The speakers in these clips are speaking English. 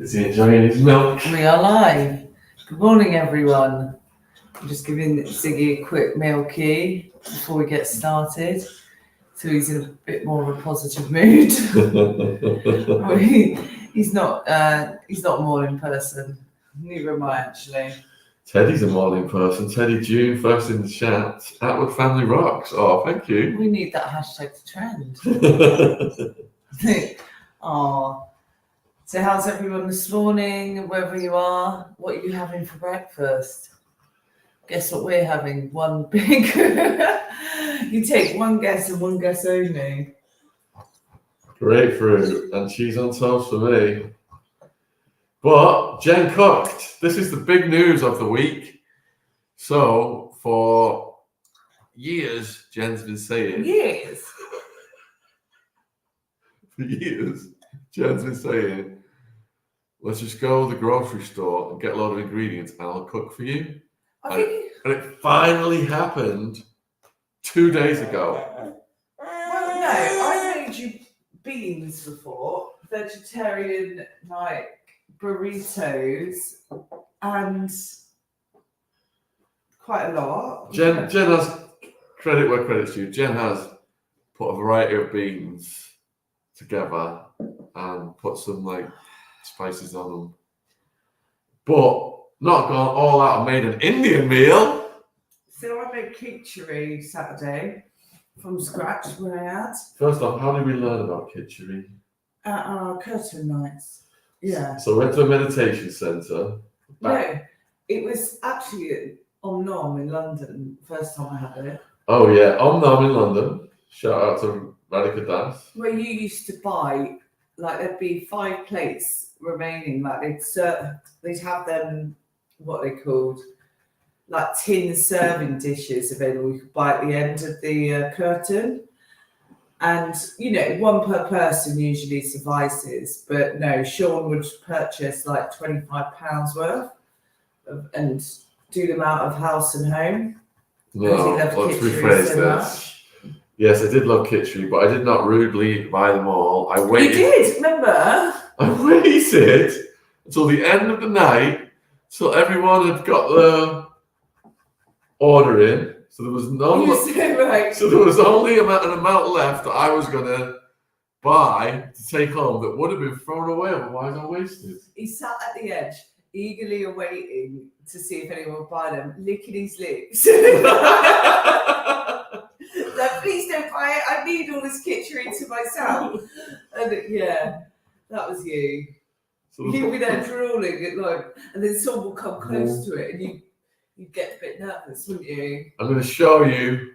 Is he enjoying his milk? We are live. Good morning, everyone. I'm just giving Ziggy a quick milky before we get started, so he's in a bit more of a positive mood. He's not a morning person. Neither am I, actually. Teddy's a morning person. Teddy June, first in the chat. Attwood family rocks. Oh, thank you. We need that hashtag to trend. Oh. So how's everyone this morning, wherever you are? What are you having for breakfast? Guess what we're having? One big... You take one guess and one guess only. Grapefruit and cheese on toast for me. But Jen cooked. This is the big news of the week. So for years, Jen's been saying... Years? For years, Jen's been saying... Let's just go to the grocery store and get a lot of ingredients and I'll cook for you. And it finally happened 2 days ago. Well, no, I made you beans before, vegetarian, like, burritos, and quite a lot. Jen has, credit where credit's due, Jen has put a variety of beans together and put some, like, spices on them, but not gone all out and made an Indian meal. So I made kitchari Saturday from scratch when I had. First off, how did we learn about kitchari? At our curtain nights. Yeah. So we went to a meditation centre. No, it was actually at Om Nom in London, first time I had it. Oh yeah, Om Nom in London. Shout out to Radhika Das. Where you used to buy, like, there'd be 5 plates remaining, like they'd have them, what they called, like tin serving dishes available you could buy at the end of the curtain, and you know, one per person usually suffices, but no, Sean would purchase like £25 worth and do them out of house and home. No, let's rephrase this. Yes, I did love kitchari, but I did not rudely buy them all. I waited. You did, remember? I waited until the end of the night, till everyone had got the order in. So there was no. Right. So there was only an amount left that I was gonna buy to take home that would have been thrown away otherwise I wasted. He sat at the edge, eagerly awaiting to see if anyone would buy them, licking his lips. Like, please don't buy it. I need all this kitchari to myself. And yeah, that was you. So you'd be there drooling at, like, and then someone will come close to it, and you'd get a bit nervous, wouldn't you? I'm going to show you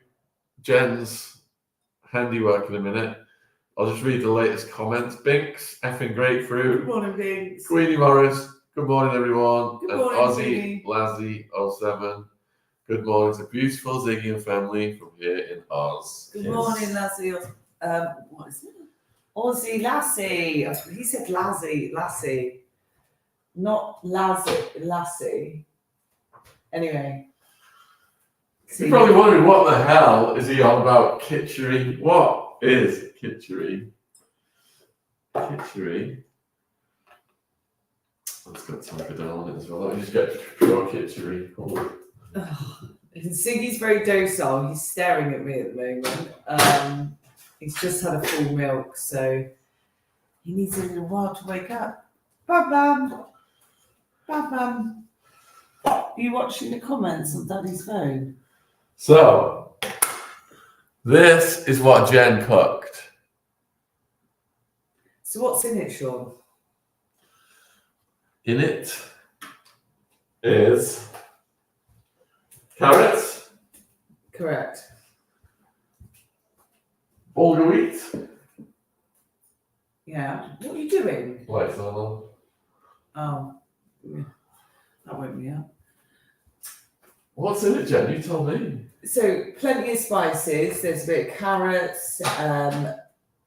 Jen's handiwork in a minute. I'll just read the latest comments. Binks, effing grapefruit. Good morning, Binks. Queenie Morris, good morning, everyone. Good and morning, Aussie Lazzy 07. Good morning to beautiful Ziggy and family from here in Oz. Good morning, Lazzy. What is it? Aussie Lassie. He said Lassie. Not Lassie. Anyway. You're probably wondering what the hell is he on about kitchari? What is kitchari? Kitchari. I've just got Tonka on it as well. Let me just get pure kitchari. Ziggy's very docile. He's staring at me at the moment. He's just had a full milk, so he needs a little while to wake up. Bam. Are you watching the comments on Daddy's phone? So, this is what Jen cooked. So what's in it, Sean? In it is carrots. Correct. Bulgur wheat. Yeah. What are you doing? Lights on. Oh, yeah. That woke me up. What's in it, Jen? You tell me. So plenty of spices. There's a bit of carrots,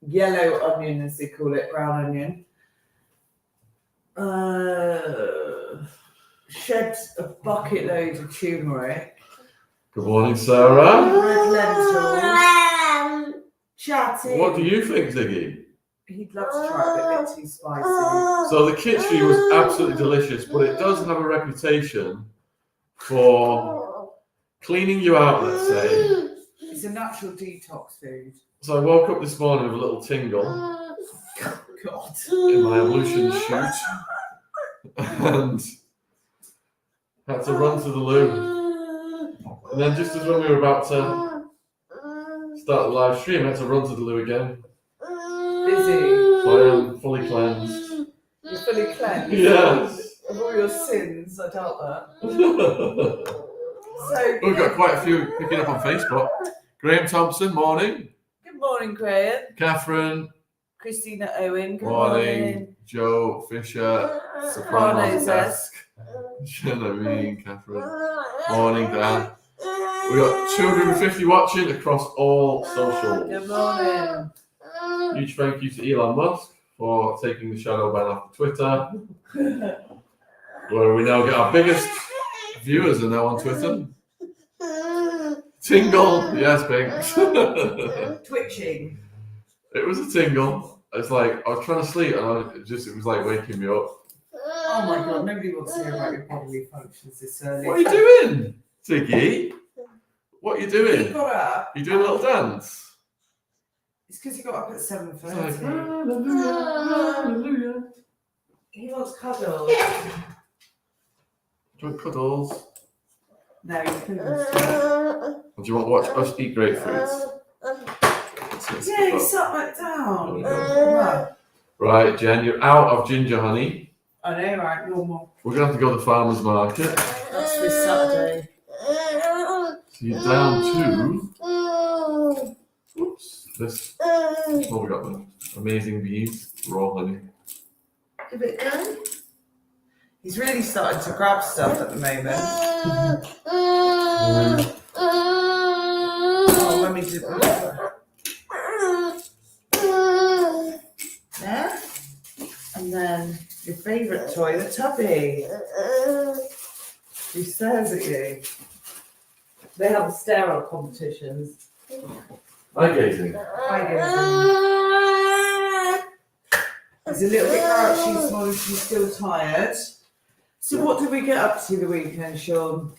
yellow onion, as they call it, brown onion. Shed a bucket load of turmeric. Good morning, Sarah. Red lentils. Chatty. What do you think, Ziggy? He'd love to try it, but a bit too spicy. So the kitchari was absolutely delicious, but it does have a reputation for cleaning you out, let's say. It's a natural detox food. So I woke up this morning with a little tingle God. in my ablution chute and had to run to the loo. And then just as when we were about to start the live stream, I had to run to the loo again. Busy. So I am fully cleansed. You're fully cleansed? Yes. Of all your sins, I doubt that. So We've got quite a few picking up on Facebook. Graham Thompson, morning. good morning, Graham. Catherine, Christina Owen, good morning. morning. Joe Fisher, Sopranos-esque. Genevieve, Catherine. Morning, Dan. We got 250 watching across all socials. Good morning. Huge thank you to Elon Musk for taking the shadow ban off Twitter, where we now get our biggest viewers are now on Twitter. Tingle, yes, Pink. Twitching. It was a tingle. It's like I was trying to sleep, and it was like waking me up. Oh my God, nobody wants to hear about your bodily functions this early. What are you doing, Ziggy? What are you He doing? got up. You doing a little dance? It's because he got up at It's 7:30. like, hallelujah, hallelujah. He wants cuddles. Do you want cuddles? No, he couldn't. Or do you want to watch us eat grapefruits? Yeah, he sat back down. You Okay. Come on. Right, Jen, you're out of ginger honey. I know, right? Normal. We're going to have to go to the farmer's market. That's this Saturday. So you're down to... Oops. This... What we got there? Amazing bees, raw honey. Give it a go. He's really starting to grab stuff at the moment. Oh, let me do that. There. And then your favourite toy, the tubby. He stares at you. They have stare-up competitions. Eye gazing. He's a little bit grouchy this morning, she's still tired. So what did we get up to the weekend, Sean?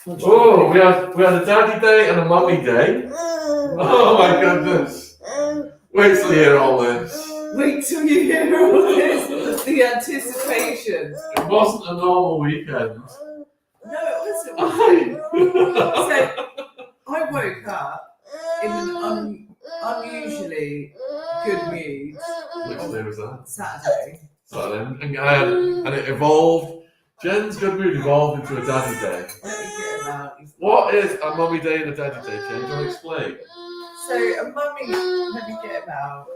Oh, we had a daddy day and a mummy day. Oh my goodness. Wait till you hear all this. Wait till you hear all this. The anticipation. It wasn't a normal weekend. No, it wasn't. So I woke up in an unusually good mood. Which day was that? Saturday. And it evolved. Jen's good mood evolved into a daddy day. Let me get him out. What is a mummy day and a daddy day, Jen? Do you want to explain? So a mummy, let me get him out.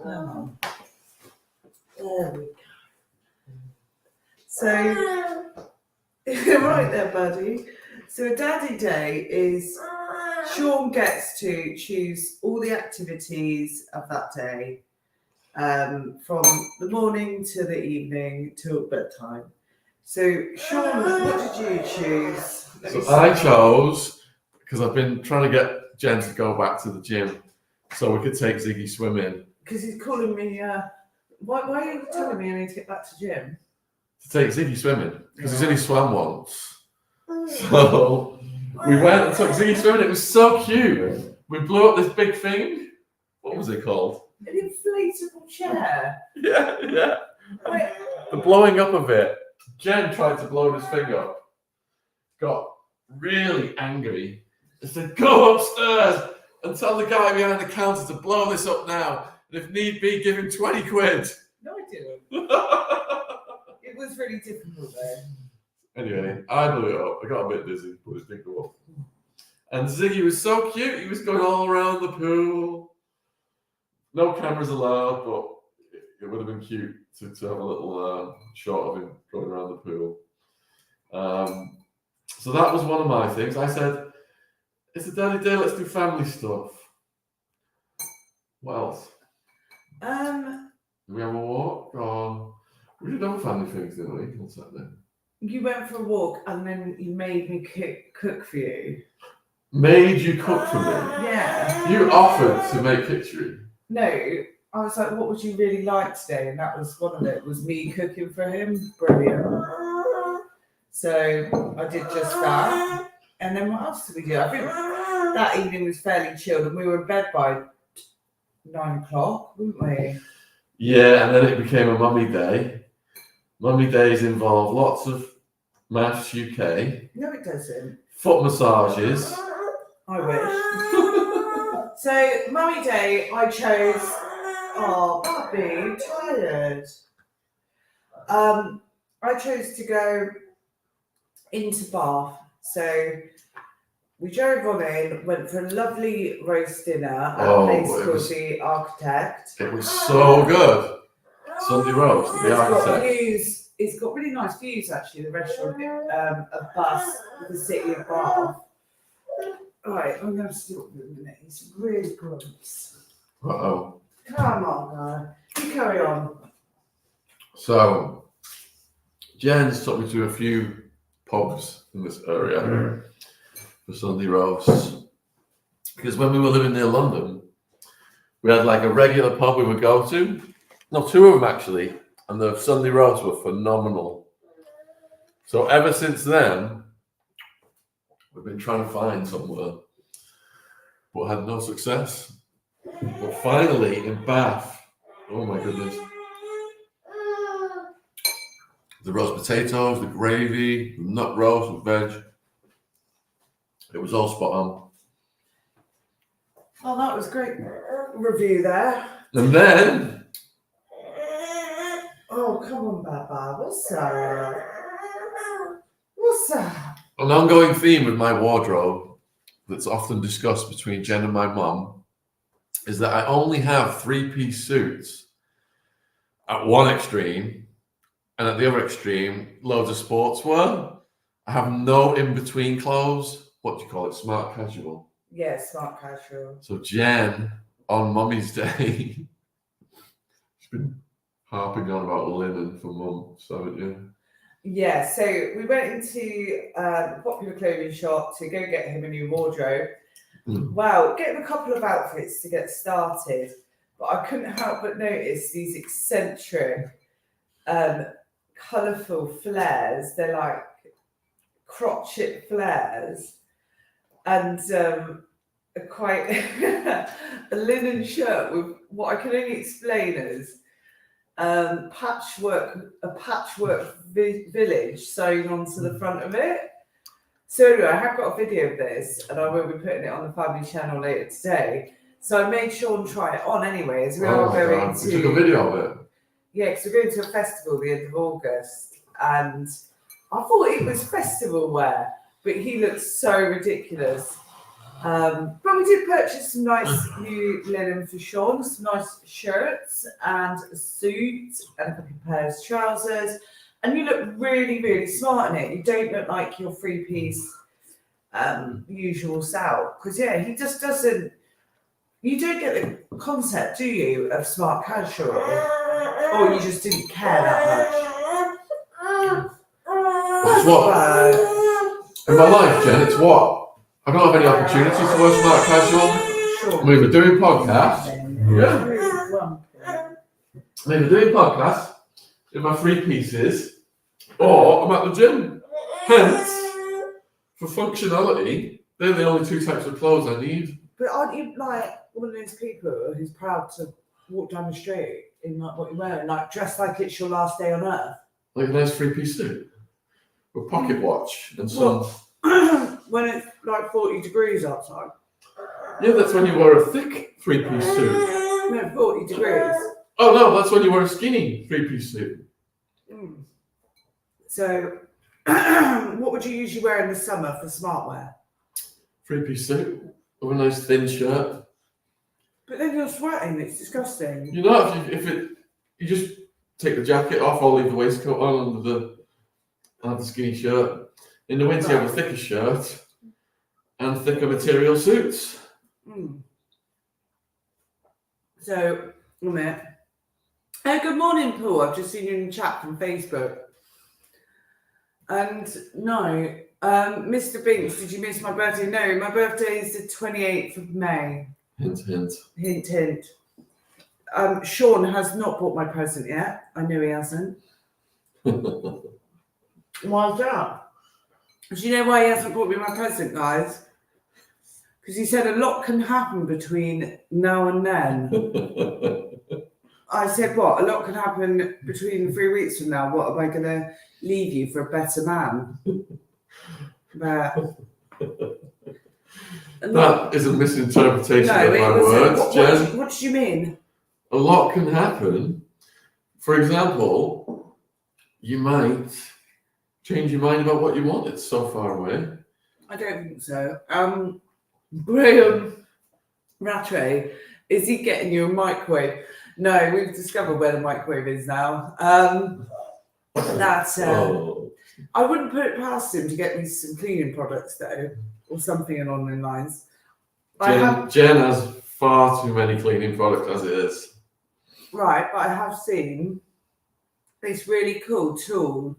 Oh. There we go. So, right there, buddy. So a daddy day is Sean gets to choose all the activities of that day, from the morning to the evening till bedtime. So Sean, what did you choose? So I chose, because I've been trying to get Jen to go back to the gym so we could take Ziggy swimming. Because he's calling me, why are you telling me I need to get back to gym? To take Ziggy swimming, because he's only swam once. So we went and took Ziggy swimming. It was so cute. We blew up this big thing. What was it called? An inflatable chair. Yeah. Wait. The blowing up of it. Jen tried to blow this thing up. Got really angry. I said, go upstairs and tell the guy behind the counter to blow this up now. And if need be, give him 20 quid. No, I didn't. It was really difficult though. Anyway, I blew it up. I got a bit dizzy, but it did go up. And Ziggy was so cute. He was going all around the pool. No cameras allowed, but it would have been cute to have a little shot of him going around the pool. So that was one of my things. I said, it's a daddy day, let's do family stuff. What else? Did we have a walk? Or we did other family things, didn't we, on Saturday? You went for a walk and then you made me cook for you. Made you cook for me? Yeah. You offered to make kitchari. No, I was like, what would you really like today? And that was one of it, was me cooking for him. Brilliant. So I did just that. And then what else did we do? I think that evening was fairly chilled and we were in bed by 9 o'clock, weren't we? Yeah, and then it became a mummy day. Mummy days involve lots of Maths UK, No, it doesn't. foot massages. I wish. So, Mummy Day, I chose. Oh, puppy, tired. I chose to go into Bath. So, we drove on in, went for a lovely roast dinner at a place called The Architect. It was so good. Sunday roast, The Architect. It's got really nice views, actually, the restaurant, a bus with the city of Bath. Right, I'm going to stop for a minute. He's really gross. Uh-oh. Come on, guy. You carry on. So, Jen's took me to a few pubs in this area for Sunday roasts. Because when we were living near London, we had like a regular pub we would go to. No, two of them actually. And the Sunday roasts were phenomenal. So ever since then, we've been trying to find somewhere, but had no success. But finally, in Bath, oh my goodness, the roast potatoes, the gravy, the nut roast with veg, it was all spot on. Oh, that was great review there. And then, oh, come on, Baba, what's up? What's up? an ongoing theme with my wardrobe that's often discussed between Jen and my mum is that I only have three-piece suits at one extreme, and at the other extreme, loads of sportswear. I have no in-between clothes. What do you call it? Smart casual. Yeah, smart casual. So Jen, on Mummy's Day, she's been harping on about linen for Mum, haven't you? Yeah, so we went into a popular clothing shop to go get him a new wardrobe. Well, get him a couple of outfits to get started, but I couldn't help but notice these eccentric, colourful flares. They're like crotchet flares, and quite a linen shirt with what I can only explain as a patchwork village sewn onto the front of it. So anyway, I have got a video of this, and I will be putting it on the family channel later today. So I made Sean try it on anyway, as we are going to. You took a video of it? Yeah, because we're going to a festival the end of August, and I thought it was festival wear, but he looks so ridiculous. But we did purchase some nice new linen for Sean, some nice shirts and a suit and a couple of pairs of trousers. And you look really, really smart in it. You don't look like your three-piece usual self. Because, yeah, he just doesn't... You don't get the concept, do you, of smart casual? Or you just didn't care that much? It's what? In my life, Jen, it's what? I don't have any opportunities to wear smart casual. Sure. I'm either doing podcasts. Yeah. I'm either doing podcasts in my three pieces, or I'm at the gym. Hence, for functionality, they're the only two types of clothes I need. But aren't you like one of those people who's proud to walk down the street in like what you're wearing, like dressed like it's your last day on earth? Like a nice three-piece suit, with pocket watch and some. When it's like 40 degrees outside. Yeah, that's when you wear a thick three-piece suit. No, 40 degrees. Oh no, that's when you wear a skinny three-piece suit. So, what would you usually wear in the summer for smart wear? Three-piece suit with a nice thin shirt. But then you're sweating. It's disgusting. You know, you just take the jacket off or leave the waistcoat on under the skinny shirt. In the winter, you have a thicker shirt and thicker material suits. So, a minute. Hey, good morning, Paul. I've just seen you in the chat from Facebook. And no, Mr. Binks, did you miss my birthday? No, my birthday is the 28th of May. Hint, hint. Hint, hint. Sean has not bought my present yet. I know he hasn't. Why's that? Do you know why he hasn't bought me my present, guys? Because he said a lot can happen between now and then. I said, what? A lot can happen between 3 weeks from now. What, am I going to leave you for a better man? But That is a misinterpretation no, of it my was. words, Jen. What did you mean? A lot can happen. For example, you might change your mind about what you want. It's so far away. I don't think so. Graham Rattray, is he getting you a microwave? No, we've discovered where the microwave is now. I wouldn't put it past him to get me some cleaning products though, or something along those lines. Jen has far too many cleaning products as it is. Right, but I have seen this really cool tool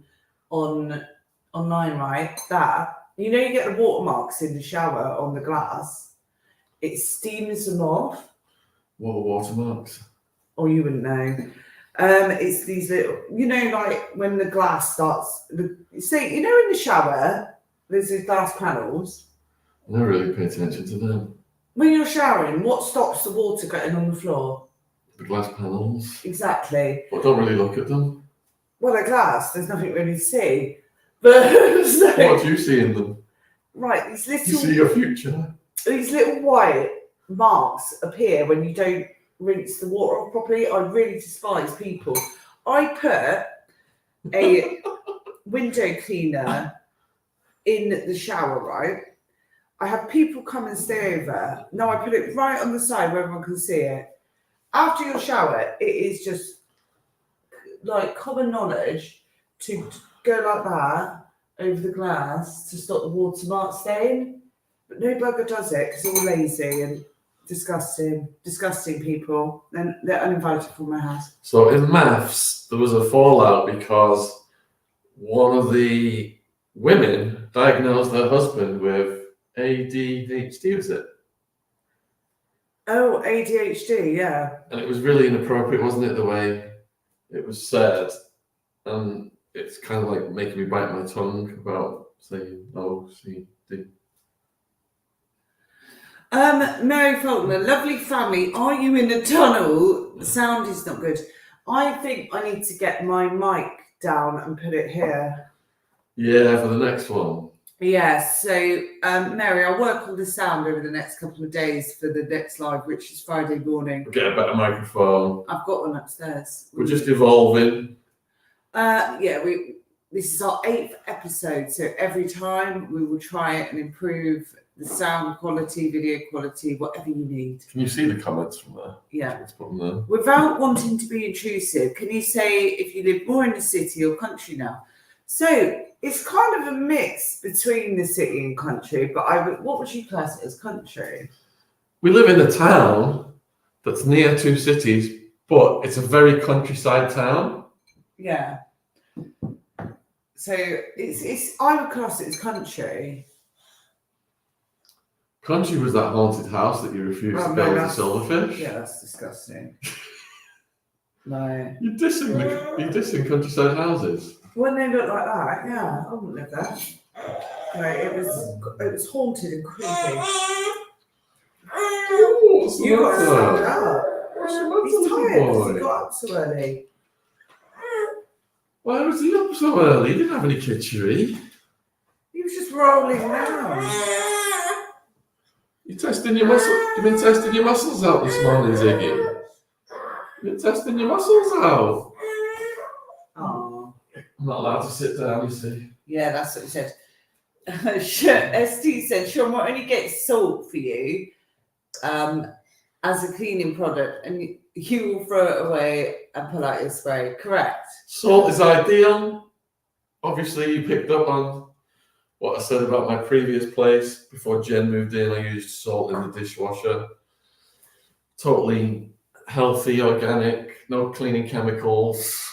online, right? That you know, you get the watermarks in the shower on the glass. It steams them off. What are watermarks? Oh, you wouldn't know. It's these little, you know, like when the glass starts. See, you know, in the shower, there's these glass panels. I don't really pay attention to them. When you're showering, what stops the water getting on the floor? The glass panels. Exactly. But don't really look at them. Well, they're glass. There's nothing really to see. But so, What do you see in them? right, these little. You see your future. These little white marks appear when you don't rinse the water off properly. I really despise people. I put a window cleaner in the shower, right? I have people come and stay over. No, I put it right on the side where everyone can see it. After your shower, it is just like common knowledge to go like that over the glass to stop the watermark staying. But no bugger does it because they're all lazy and disgusting people. And they're uninvited from my house. So in maths, there was a fallout because one of the women diagnosed her husband with ADHD, was it? Oh, ADHD, yeah. And it was really inappropriate, wasn't it, the way it was said? And it's kind of like making me bite my tongue about saying OCD. Mary Faulkner, lovely family. Are you in the tunnel? The sound is not good. I think I need to get my mic down and put it here. Yeah, for the next one. Yeah, so Mary, I'll work on the sound over the next couple of days for the next live, which is Friday morning. We'll get a better microphone. I've got one upstairs. We're just evolving. This is our 8th episode, so every time we will try it and improve the sound quality, video quality, whatever you need. Can you see the comments from there? Yeah. Let's put them there. Without wanting to be intrusive, can you say if you live more in the city or country now? So it's kind of a mix between the city and country, but what would you class it as country? We live in a town that's near 2 cities, but it's a very countryside town. Yeah. So it's I would class it as country. Country was that haunted house that you refused to build with silverfish. Yeah, that's disgusting. No. You're dissing countryside houses. When they look like that, yeah, I wouldn't live there. No, it was haunted and creepy. You got to stand up. He's tired because he got up so early. Why was he up so early? He didn't have any kitchari. He was just rolling around. You've been testing your muscles out this morning, Ziggy. You've been testing your muscles out. Oh. I'm not allowed to sit down, you see. Yeah, that's what he said. ST said, Sean, we'll only get salt for you as a cleaning product, and you will throw it away and pull out your spray. Correct. Salt is ideal. Obviously, you picked up on what I said about my previous place. Before Jen moved in, I used salt in the dishwasher. Totally healthy, organic, no cleaning chemicals.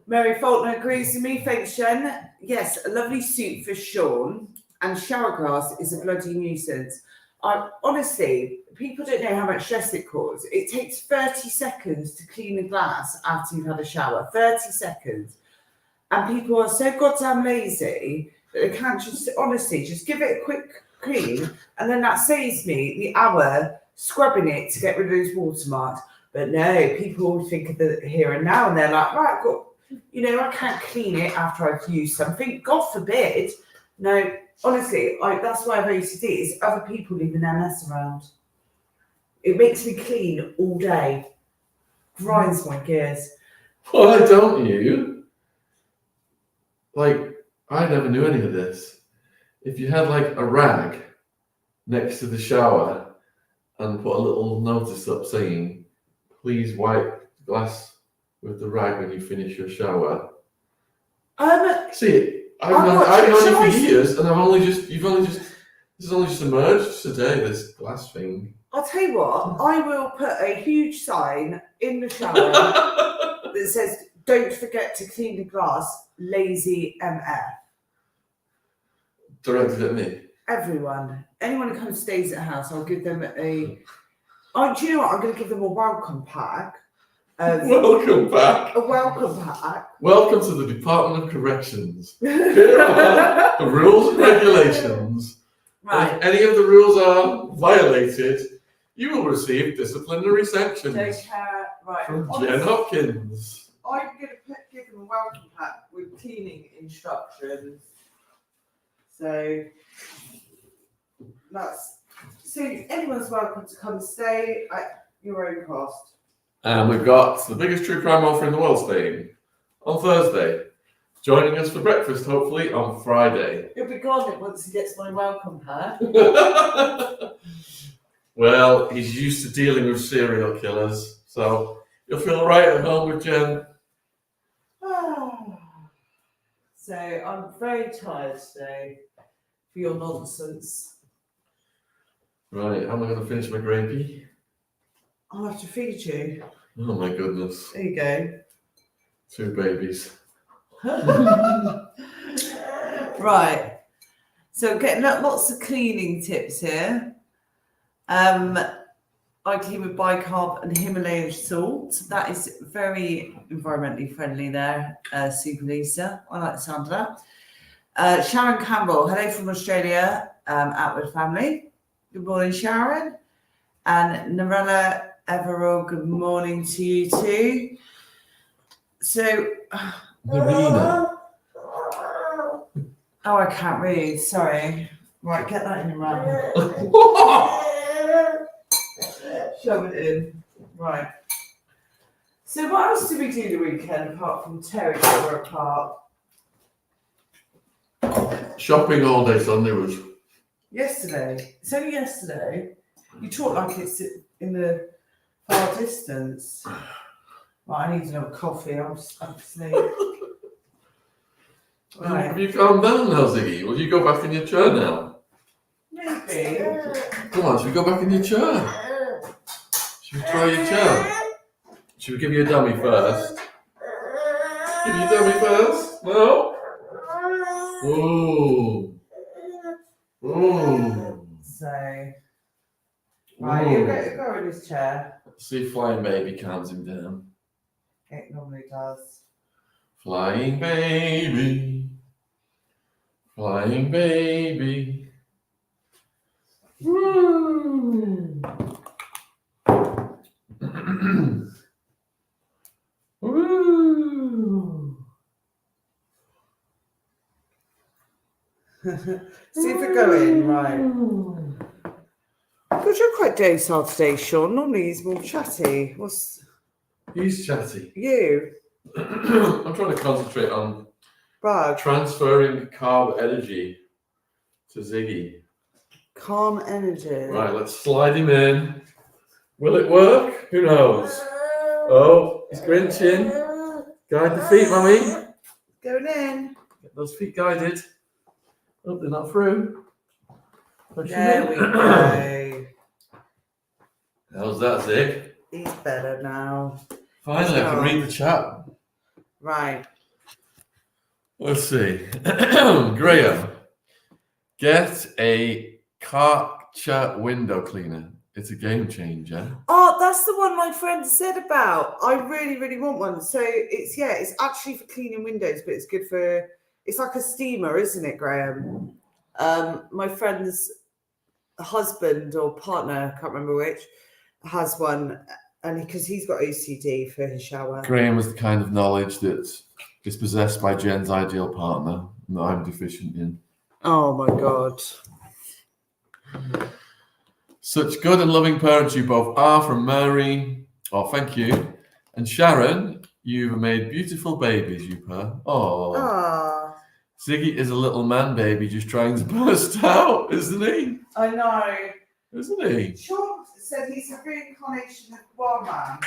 Mary Faulkner agrees with me. Thanks, Jen. Yes, a lovely suit for Sean. And shower glass is a bloody nuisance. Honestly, people don't know how much stress it causes. It takes 30 seconds to clean a glass after you've had a shower. 30 seconds. And people are so goddamn lazy that they can't just, honestly, just give it a quick clean. And then that saves me the hour scrubbing it to get rid of those watermarks. But no, people always think of the here and now. And they're like, right, I've got, I can't clean it after I've used something. God forbid. No, honestly, that's why I've OCD is other people leaving their mess around. It makes me clean all day. Grinds my gears. Why don't you? Like, I never knew any of this. If you had like a rag next to the shower and put a little notice up saying, please wipe the glass with the rag when you finish your shower. See, I've known you for years, and this has only just emerged today, this glass thing. I'll tell you what, I will put a huge sign in the shower that says, don't forget to clean the glass, lazy MF. Directed at me? Everyone. Anyone who comes stays at the house, I'll give them do you know what? I'm going to give them a welcome pack. Welcome back. A welcome pack. Welcome to the Department of Corrections. Here are the rules and regulations. Right. If any of the rules are violated, you will receive disciplinary sanctions. Take care. Right. From Jen Hopkins. I'm going to give them a welcome pack with cleaning instructions. So anyone's welcome to come stay at your own cost. And we've got the biggest true crime author in the world staying on Thursday, joining us for breakfast, hopefully, on Friday. He'll be gone once he gets my welcome pack. Well, he's used to dealing with serial killers, so you'll feel right at home with Jen. So I'm very tired today for your nonsense. Right, how am I going to finish my gravy? I'll have to feed you. Oh my goodness. There you go. 2 babies. Right. So getting lots of cleaning tips here. I clean with bicarb and Himalayan salt. That is very environmentally friendly there, Super Lisa. I like the sound of that. Sharon Campbell, hello from Australia, Attwood family. Good morning, Sharon. And Narella Everall, good morning to you too. So, Marina. Oh, I can't read, sorry. Right, get that in your mouth. Shove it in. Right. So what else did we do the weekend apart from tearing her apart? Shopping all day Sunday was. Yesterday. It's only yesterday. You talk like it's in the far distance. Right, I need another coffee. I'm asleep. Right. Have you calmed down now, Ziggy? Will you go back in your chair now? Maybe. Come on, should we go back in your chair? Should we try your chair? Should we give you a dummy first? Give you a dummy first? No? Ooh. Ooh. So, right, you go in his chair. See if Flying Baby calms him down. It normally does. Flying baby. Flying baby. Woo. Woo. See if we go in, right. Because you're quite docile today, Sean. Normally he's more chatty. He's chatty. You? I'm trying to concentrate on Bug. transferring carb energy to Ziggy. Calm energy. Right, let's slide him in. Will it work? Who knows? Oh, he's grinching. Guide the feet, mummy. Going in. Get those feet guided. Oh, they're not through. There we go. How's that, Zig? He's better now. Finally, I can read the chat. Right. Let's see. Graham, get a Matcha window cleaner. It's a game changer. Oh, that's the one my friend said about. I really, really want one. So it's actually for cleaning windows, but it's good for. It's like a steamer, isn't it, Graham? My friend's husband or partner, I can't remember which, has one, and because he's got OCD for his shower. Graham was the kind of knowledge that is possessed by Jen's ideal partner that I'm deficient in. Oh my God. Such good and loving parents you both are, from Mary. Oh, thank you. And Sharon, you've made beautiful babies, you pair. Oh. Ah. Ziggy is a little man baby just trying to burst out, isn't he? I know. Isn't he? Sean said he's a reincarnation of Barman.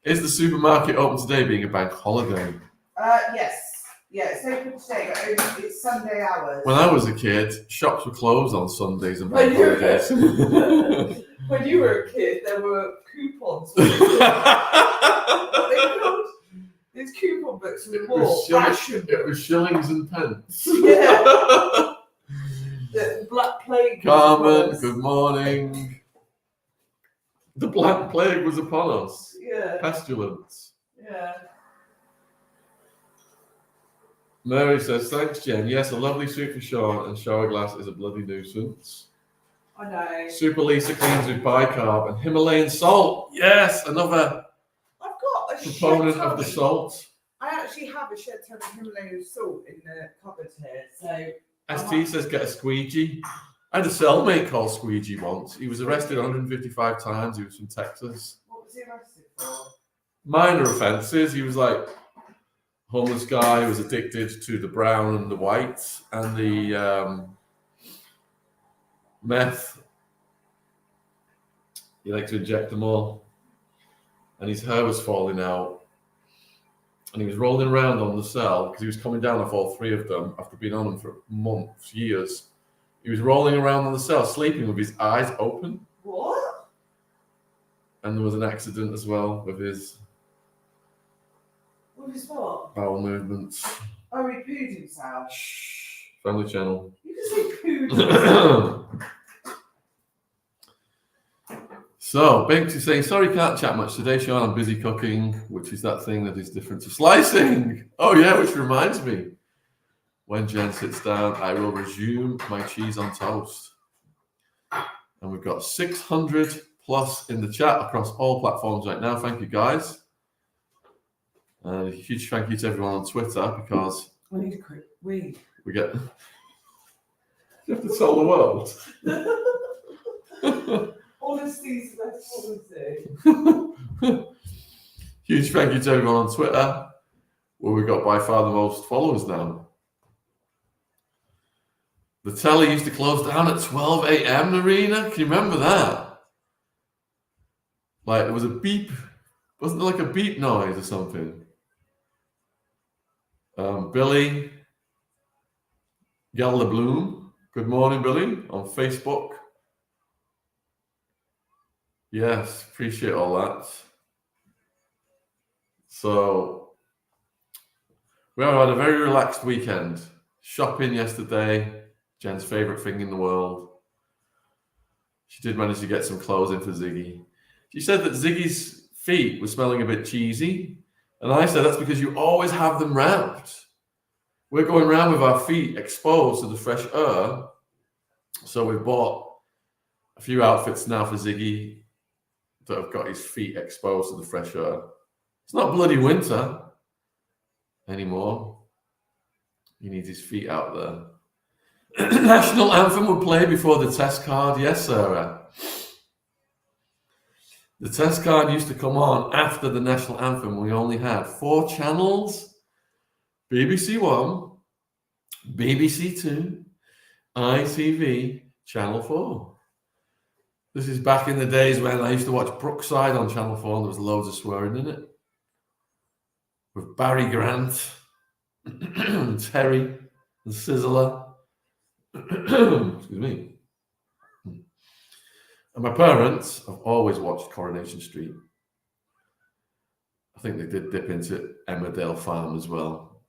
Is the supermarket open today, being a bank holiday? Yes. Yeah, it's open today, but only it's Sunday hours. When I was a kid, shops were closed on Sundays and When bank you were- holidays. When you were a kid, there were coupons. What are they called? These coupon books from the wall. It was shillings and pence. Yeah. The Black Plague. Carmen, good morning. The Black Plague was upon us. Yeah. Pestilence. Yeah. Mary says, thanks, Jen. Yes, a lovely suit for Sean, and shower glass is a bloody nuisance. I know. Super Lisa cleans with bicarb and Himalayan salt. Yes, another I've got a proponent shed of the ton. salt. I actually have a shed ton of Himalayan salt in the cupboard here. So ST says, get a squeegee. I had a cellmate called Squeegee once. He was arrested 155 times. He was from Texas. what was he arrested for? Minor offences. He was like homeless guy who was addicted to the brown and the white and the meth. He liked to inject them all. And his hair was falling out. And he was rolling around on the cell because he was coming down off all three of them after being on them for months, years. He was rolling around on the cell, sleeping with his eyes open. What? And there was an accident as well with his What is what? bowel movements. Oh, he pooed himself. Shh. Family Channel. You can say pooed himself. So, Binks is saying, sorry, can't chat much today, Sean. I'm busy cooking, which is that thing that is different to slicing. Oh, yeah, which reminds me. When Jen sits down, I will resume my cheese on toast. And we've got 600 plus in the chat across all platforms right now. Thank you, guys. And a huge thank you to everyone on Twitter, because I need a quick wee. we get... You have to tell the world. Honesty's the best policy. Huge thank you to everyone on Twitter, where we've got by far the most followers now. The telly used to close down at 12 a.m, Marina. Can you remember that? Like, there was a beep. Wasn't there like a beep noise or something? Billy Gelder Bloom. Good morning, Billy, on Facebook. Yes, appreciate all that. So, we had a very relaxed weekend. Shopping yesterday, Jen's favourite thing in the world. She did manage to get some clothes in for Ziggy. She said that Ziggy's feet were smelling a bit cheesy. And I said, that's because you always have them wrapped. We're going around with our feet exposed to the fresh air. So we've bought a few outfits now for Ziggy that have got his feet exposed to the fresh air. It's not bloody winter anymore. He needs his feet out there. National anthem would play before the test card. Yes, Sarah. The test card used to come on after the national anthem. We only had 4 channels: BBC One, BBC Two, ITV, Channel 4. This is back in the days when I used to watch Brookside on Channel 4 and there was loads of swearing in it. With Barry Grant, and Terry, and Sizzler. Excuse me. And my parents have always watched Coronation Street. I think they did dip into Emmerdale Farm as well.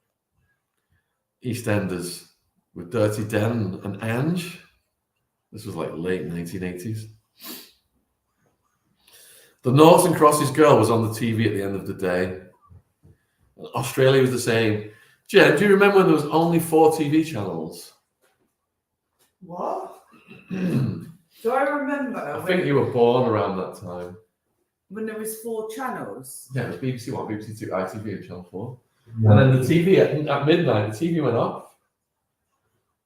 EastEnders with Dirty Den and Ange. This was like late 1980s. The Noughts and Crosses girl was on the TV at the end of the day. Australia was the same. Jen, do you remember when there was only 4 TV channels? What? Do I remember? I think you were born around that time. When there was 4 channels? Yeah, it was BBC 1, BBC 2, ITV and Channel 4. Yeah. And then the TV, at midnight, the TV went off.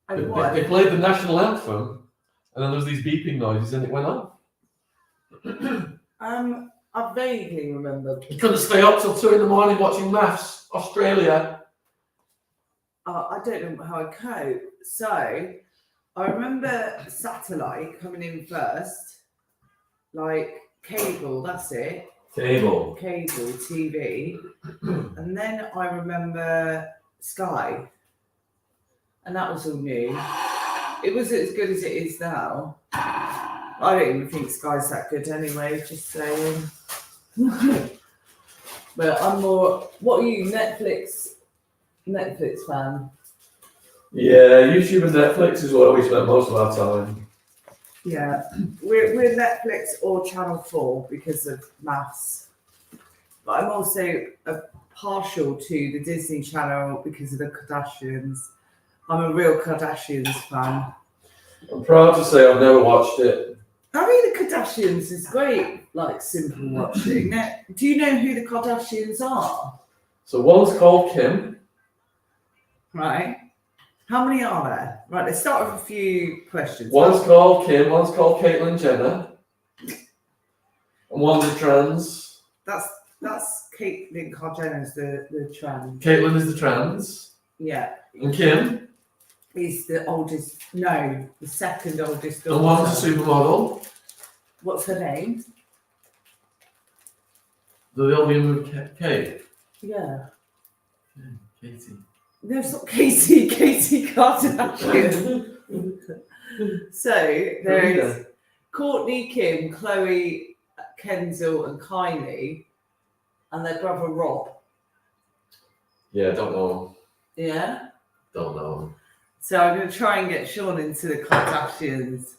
They played the national anthem, and then there was these beeping noises, and it went off. I vaguely remember. You couldn't stay up till 2 a.m. watching maths, Australia. I don't know how I cope. So, I remember satellite coming in first, like cable, that's it. Cable, TV. And then I remember Sky. And that was all new. It wasn't as good as it is now. I don't even think Sky's that good anyway, just saying. But I'm more, what are you, Netflix fan? Yeah, YouTube and Netflix is where we spend most of our time. Yeah, we're Netflix or Channel 4 because of maths. But I'm also partial to the Disney Channel because of the Kardashians. I'm a real Kardashians fan. I'm proud to say I've never watched it. I mean, the Kardashians is great, like simple watching. Now, do you know who the Kardashians are? So one's called Kim. Right. How many are there? Right, let's start with a few questions. One's called Kim, one's called Caitlyn Jenner. And one's a trans. That's Caitlyn Jenner's the trans. Caitlyn is the trans. Yeah. And Kim is the second oldest daughter. And one's a supermodel. What's her name? The one with Kate. Yeah. Katie. No, it's not Katie. Katie Kardashian. So there's Courtney, Kim, Chloe, Kendall, and Kylie, and their brother Rob. Yeah, don't know. Yeah. Don't know. So I'm going to try and get Sean into the Kardashians.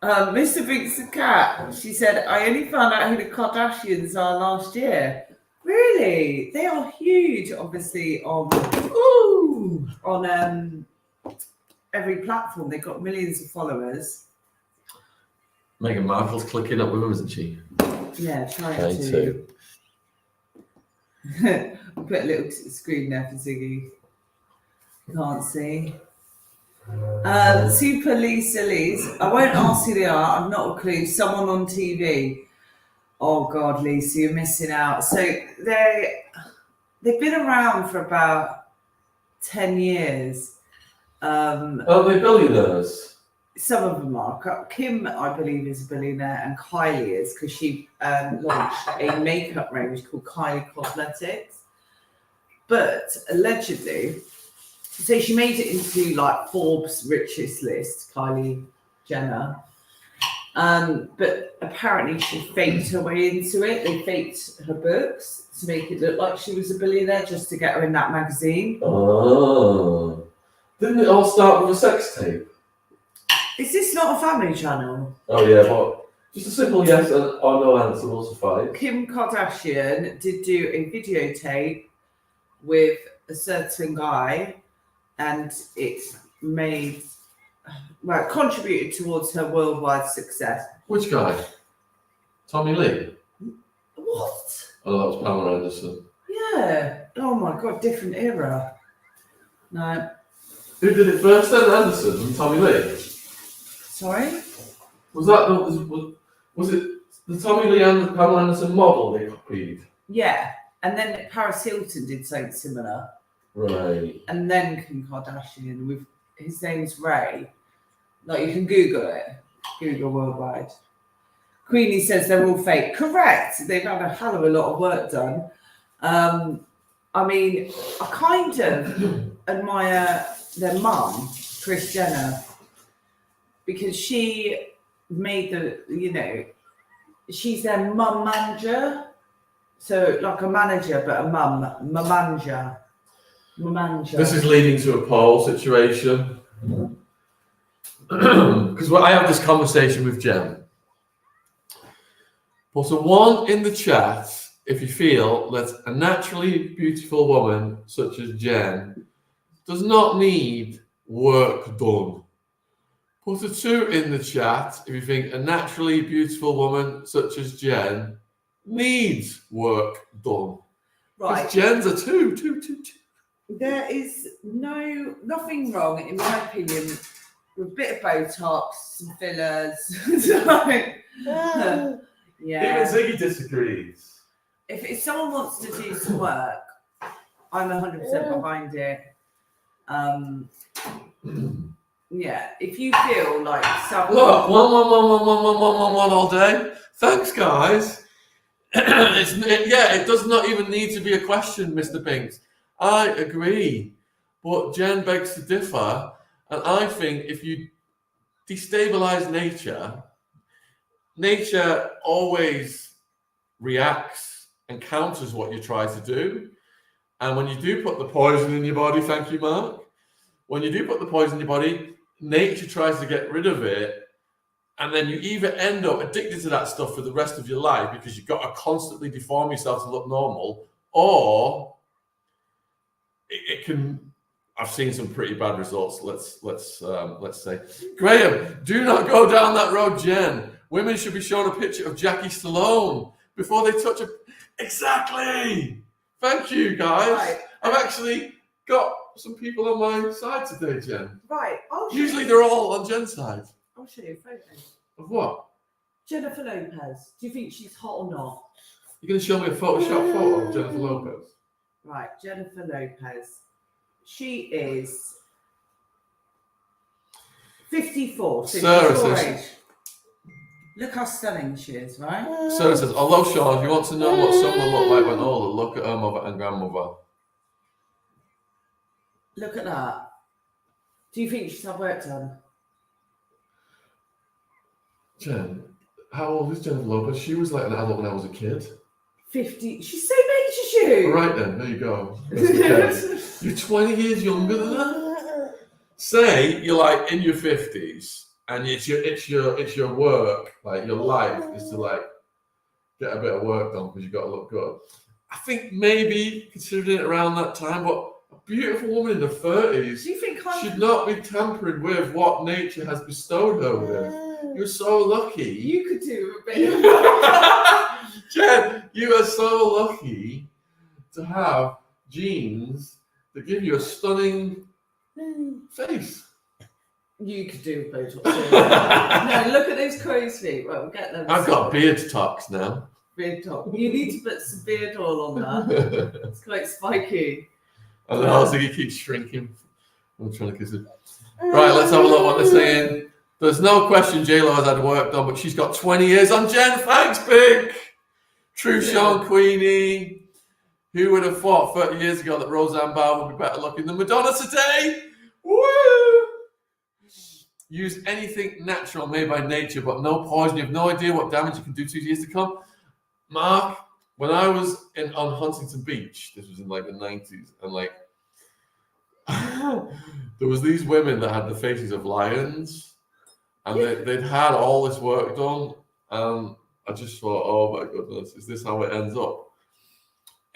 Mr. Binks the Cat, she said, I only found out who the Kardashians are last year. Really? They are huge, obviously, on every platform. They've got millions of followers. Meghan Markle's clicking up with them, isn't she? Yeah, trying to. I'll put a little screen there for Ziggy. Can't see. Super Lisa Lees. I won't ask who they are. I've not a clue. Someone on TV. Oh God, Lisa, you're missing out. So they've been around for about 10 years. Are they billionaires? Some of them are. Kim, I believe, is a billionaire, and Kylie is because she launched a makeup range called Kylie Cosmetics. But allegedly, so she made it into like Forbes' richest list, Kylie Jenner. But apparently she faked her way into it. They faked her books to make it look like she was a billionaire just to get her in that magazine. Oh. Didn't it all start with a sex tape? Is this not a family channel? Oh yeah, but just a simple yes or no answer will suffice. Kim Kardashian did do a videotape with a certain guy, and it contributed towards her worldwide success. Which guy? Tommy Lee? What? Oh, that was Pamela Anderson. Yeah. Oh my God, different era. No. Who did it first then, Anderson and Tommy Lee? Sorry? Was it the Tommy Lee and the Pamela Anderson model they copied? Yeah. And then Paris Hilton did something similar. Right. And then Kim Kardashian with his name's Ray. Like you can Google it. Google worldwide. Queenie says they're all fake. Correct. They've had a hell of a lot of work done. I mean, I kind of admire their mum, Kris Jenner, because she made she's their mum manager. So like a manager, but a manager. This is leading to a poll situation. because I have this conversation with Jen. Put a 1 in the chat if you feel that a naturally beautiful woman such as Jen does not need work done. Put a 2 in the chat if you think a naturally beautiful woman such as Jen needs work done. Right. Because Jen's a 2. There is nothing wrong, in my opinion, with a bit of Botox, some fillers. Yeah. Even Ziggy disagrees. If someone wants to do some work, I'm 100% behind it. Yeah, if you feel like someone... Look, one all day. Thanks, guys. It does not even need to be a question, Mr. Binks. I agree. But Jen begs to differ. And I think if you destabilize nature always reacts and counters what you try to do. And when you do put the poison in your body, thank you, Mark. When you do put the poison in your body, nature tries to get rid of it. And then you either end up addicted to that stuff for the rest of your life because you've got to constantly deform yourself to look normal, or it can. I've seen some pretty bad results. Let's say, Graham, do not go down that road, Jen. Women should be shown a picture of Jackie Stallone before they touch a. Exactly. Thank you, guys. Right. I've actually got some people on my side today, Jen. Right. Usually they're all on Jen's side. I'll show you a photo. Of what? Jennifer Lopez. Do you think she's hot or not? You're going to show me a Photoshop photo of Jennifer Lopez? Right, Jennifer Lopez. She is 54. Sarah 54 says- age. Look how stunning she is, right? Sarah says, although Sean, if you want to know what someone looked like when older, look at her mother and grandmother. Look at that. Do you think she's had work done? Jen, how old is Jennifer Lopez? She was like an adult when I was a kid. 50. She's same age as you. All right then, there you go. That's okay. You're 20 years younger than that. Say you're like in your 50s, and it's your work, like your life is to like get a bit of work done because you've got to look good. I think maybe considering it around that time, but a beautiful woman in the 30s Do you think should not be tampering with what nature has bestowed her with. You're so lucky. you could do a bit of Jen, you are so lucky to have genes that give you a stunning face. You could do a Botox. No, look at those crow's feet. Well, we'll get them. I've got beard talks now. Beard top. You need to put some beard oil on that. It's quite spiky. And then Ziggy keeps shrinking. I'm trying to kiss it. Right, let's have a look what they're saying. There's no question J-Lo has had work done, but she's got 20 years on Jen. Thanks, Big. True Sean Queenie. Who would have thought 30 years ago that Roseanne Barr would be better looking than Madonna today? Woo! Use anything natural made by nature, but no poison. You have no idea what damage you can do to years to come. Mark, when I was on Huntington Beach, this was in like the 90s, and like there was these women that had the faces of lions. And they'd had all this work done, and I just thought, oh my goodness, is this how it ends up?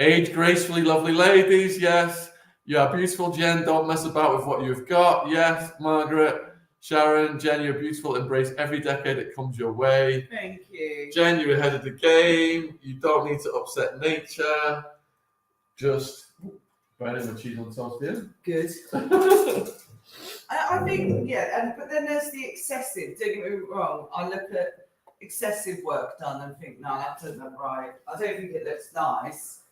Age gracefully, lovely ladies, yes. You are beautiful, Jen. Don't mess about with what you've got. Yes, Margaret, Sharon, Jen, you're beautiful. Embrace every decade that comes your way. Thank you. Jen, you're ahead of the game. You don't need to upset nature. Just burn in the cheese on toast, yeah? Good. I think, yeah, but then there's the excessive. Don't get me wrong. I look at excessive work done and think, no, that doesn't look right. I don't think it looks nice.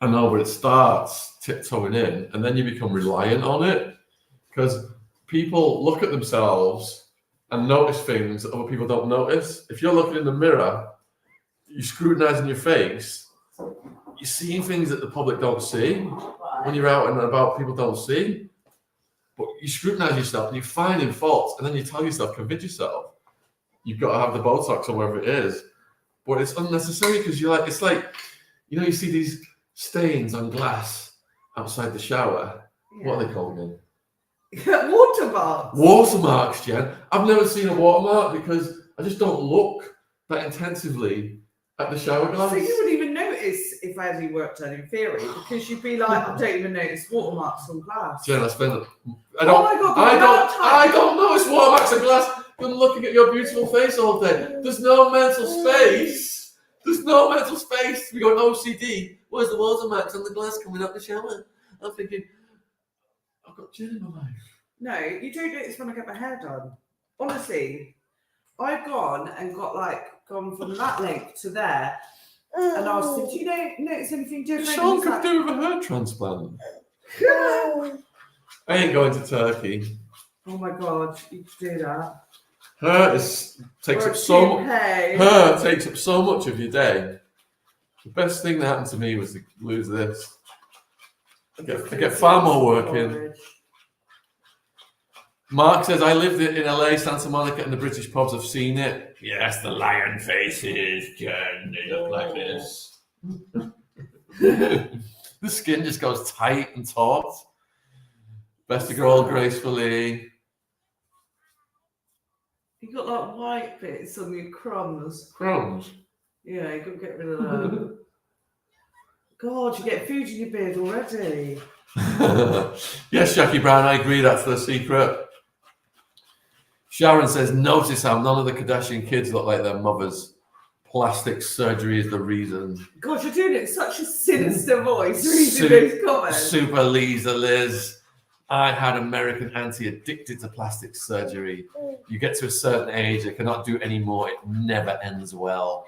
I know, but it starts tiptoeing in, and then you become reliant on it because people look at themselves and notice things that other people don't notice. If you're looking in the mirror, you're scrutinizing your face, you're seeing things that the public don't see. Right. When you're out and about, people don't see. But you scrutinize yourself and you're finding faults, and then you tell yourself, convince yourself, you've got to have the Botox or wherever it is. But it's unnecessary because you're like, it's like, you know, you see these stains on glass outside the shower. Yeah. What are they called again? Watermarks. Watermarks, Jen. I've never seen a watermark because I just don't look that intensively at the shower glass. So you wouldn't even notice if I had any work done in theory because you'd be like, I don't even notice watermarks on glass. Jen, I spend. Oh my God, I don't notice watermarks on glass. I'm looking at your beautiful face all day. There's no mental space. There's no mental space. We go OCD. Where's the watermarks on the glass coming up the shower? I'm thinking, I've got Jen in my life. No, you don't notice when I get my hair done. Honestly, I've gone from that length to there, and I was thinking, do you notice anything different? Sean could do with a hair transplant. I ain't going to Turkey. Oh my God, you could do that. Hair takes up so much of your day. The best thing that happened to me was to lose this. I get far more work in. Mark says, I lived in LA, Santa Monica, and the British pubs have seen it. Yes, the lion faces, Jen, they look like this. The skin just goes tight and taut. Best to grow all gracefully. You got like white bits on your crumbs. Crumbs? Yeah, you got to get rid of that. God, you get food in your beard already. Yes, Jackie Brown, I agree, that's the secret. Sharon says, notice how none of the Kardashian kids look like their mothers. Plastic surgery is the reason. God, you're doing it in such a sinister voice reading those comments. Super Lisa Liz. I had American auntie addicted to plastic surgery. You get to a certain age, they cannot do any more. It never ends well.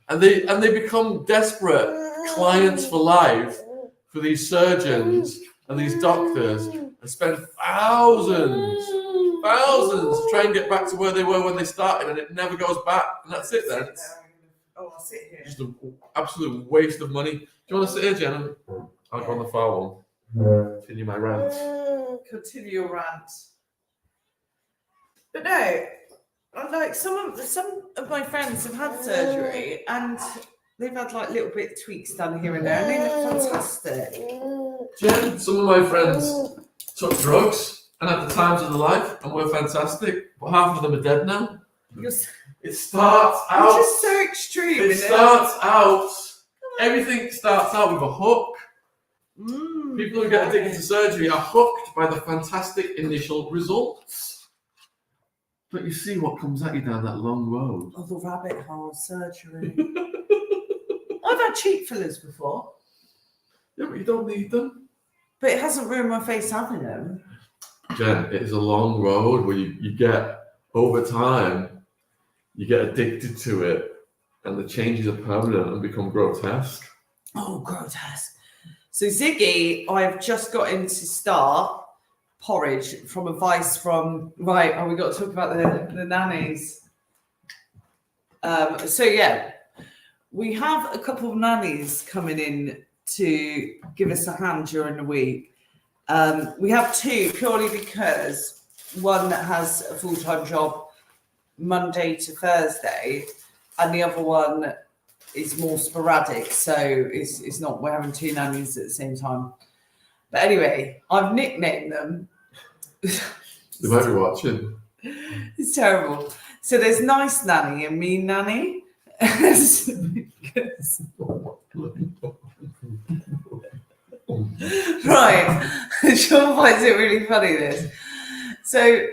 And they become desperate clients for life for these surgeons and these doctors and spend thousands to try and get back to where they were when they started, and it never goes back. And that's it then. I'll sit here. Just an absolute waste of money. Do you want to sit here, Jenna? I'll go on the far one. Continue my rant. Continue your rant. But no, like some of my friends have had surgery and they've had like little bit of tweaks done here and there, and they look fantastic. Jen, some of my friends took drugs and had the times of their life and were fantastic, but half of them are dead now. It starts out. You're just so extreme. Everything starts out with a hook. People who get addicted to surgery are hooked by the fantastic initial results. But you see what comes at you down that long road. Oh, the rabbit hole surgery. I've had cheek fillers before. Yeah, but you don't need them. But it hasn't ruined my face having them. Jen, it is a long road where you get, over time, you get addicted to it and the changes are permanent and become grotesque. Oh, grotesque. So Ziggy, I've just got him to start porridge from advice from, we got to talk about the nannies. So yeah, we have a couple of nannies coming in to give us a hand during the week. We have two purely because one has a full-time job Monday to Thursday and the other one is more sporadic, so it's not, we're having two nannies at the same time. But anyway, I've nicknamed them. They might be watching. It's terrible. So there's Nice Nanny and Mean Nanny. Right. Sean finds it really funny, this. So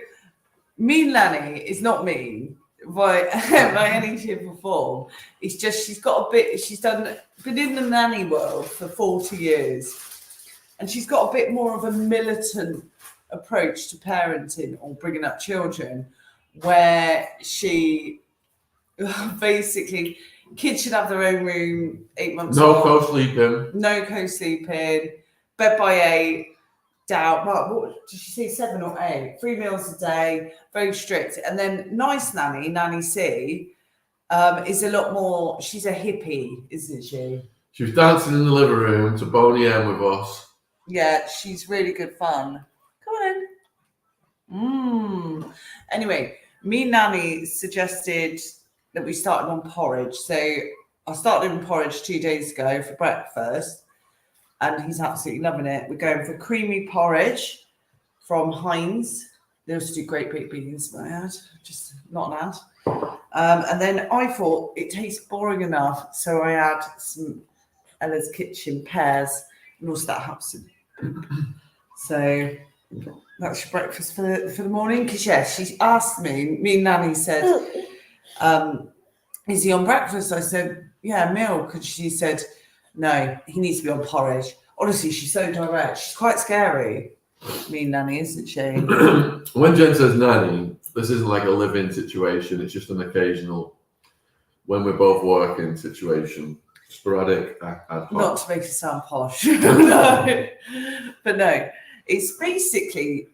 Mean Nanny is not mean by any shape or form. It's just she's been in the nanny world for 40 years and she's got a bit more of a militant approach to parenting or bringing up children, where she basically, kids should have their own room, 8 months old. No co-sleeping, bed by 8, down, what did she say, 7 or 8, 3 meals a day, very strict. And then Nice Nanny, Nanny C, is a lot more, she's a hippie, isn't she? She was dancing in the living room to Boney M with us. Yeah, she's really good fun. Come on in. Anyway, Mean Nanny suggested that we started on porridge. So I started on porridge 2 days ago for breakfast, and he's absolutely loving it. We're going for creamy porridge, from Heinz. They also do great baked beans, but I had just not an ad. And then I thought it tastes boring enough, so I add some Ella's Kitchen pears, and also that helps. So that's your breakfast for the morning. Because she asked me and Nanny said, "Is he on breakfast?" I said, "Yeah, milk." And she said, "No, he needs to be on porridge." Honestly, she's so direct. She's quite scary. Nanny, isn't she? When Jen says nanny, this isn't like a live-in situation. It's just an occasional, when we're both working situation, sporadic ad hoc. Not to make it sound posh, no. But no, it's basically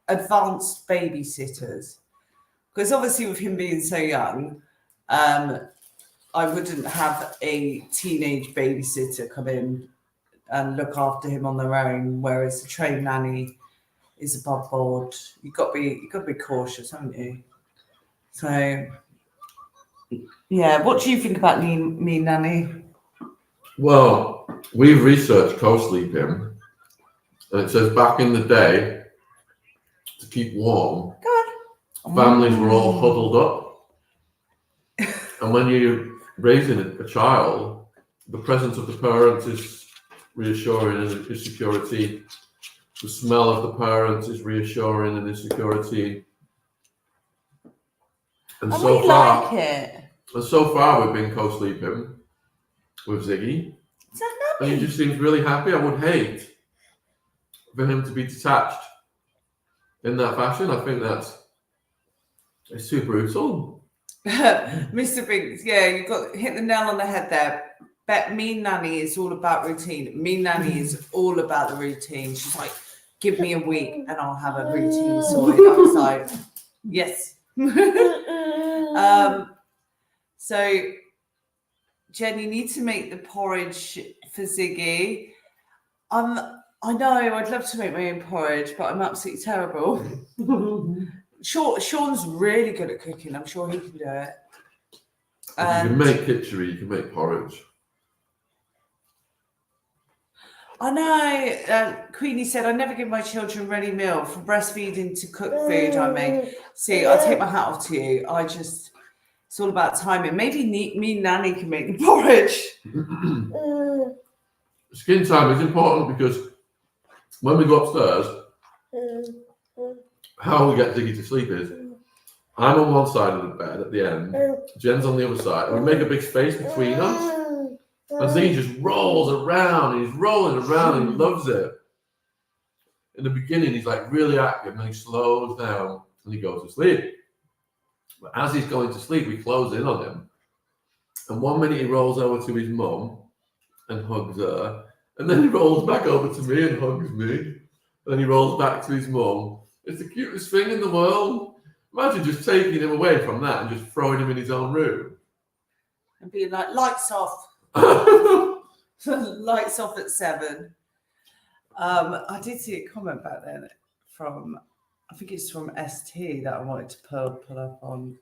advanced babysitters. Because obviously, with him being so young, I wouldn't have a teenage babysitter come in and look after him on their own, whereas a trained nanny is above board. You've got to be cautious, haven't you? So, yeah. What do you think about me nanny? Well, we've researched co-sleeping, and it says back in the day, to keep warm, families were all huddled up. And when you're raising a child, the presence of the parents is reassuring and is security. The smell of the parents is reassuring and is security. And so far, like it. And so far we've been co-sleeping with Ziggy. Is that and he just seems really happy. I would hate for him to be detached in that fashion. I think it's too brutal. Mr. Binks, yeah, you've got hit the nail on the head there. Me Nanny is all about routine. Me Nanny is all about the routine. She's like, give me a week and I'll have a routine sorted. I was like, yes. So, Jen, you need to make the porridge for Ziggy. I know I'd love to make my own porridge, but I'm absolutely terrible. Sean's really good at cooking. I'm sure he can do it. You can make kitchari, you can make porridge. I know. Queenie said, I never give my children ready meal. From breastfeeding to cooked food I make. See, I take my hat off to you. It's all about timing. Maybe me and Nanny can make the porridge. Skin time is important because when we go upstairs, how we get Ziggy to sleep is I'm on one side of the bed at the end, Jen's on the other side, and we make a big space between us. And Ziggy just rolls around, and he's rolling around, and he loves it. In the beginning, he's like really active, and then he slows down and he goes to sleep. But as he's going to sleep, we close in on him. And one minute he rolls over to his mum and hugs her, and then he rolls back over to me and hugs me. And then he rolls back to his mum. It's the cutest thing in the world. Imagine just taking him away from that and just throwing him in his own room. And being like, lights off. Lights off at 7. I did see a comment back then from, I think it's from ST that I wanted to pull up on.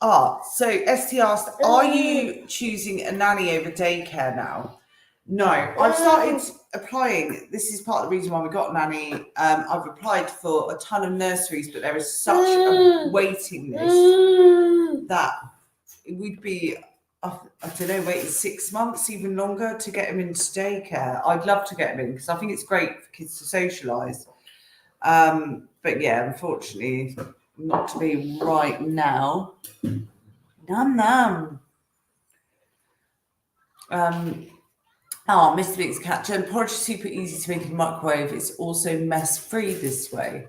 So ST asked, are you choosing a nanny over daycare now? No, I've started applying. This is part of the reason why we got Nanny. I've applied for a ton of nurseries, but there is such a waiting list that it would be, I don't know, waiting 6 months, even longer to get him into daycare. I'd love to get him in because I think it's great for kids to socialise. But yeah, unfortunately, not to be right now. Nom. Mr. Big's Cat, Jen, porridge is super easy to make in the microwave. It's also mess-free this way.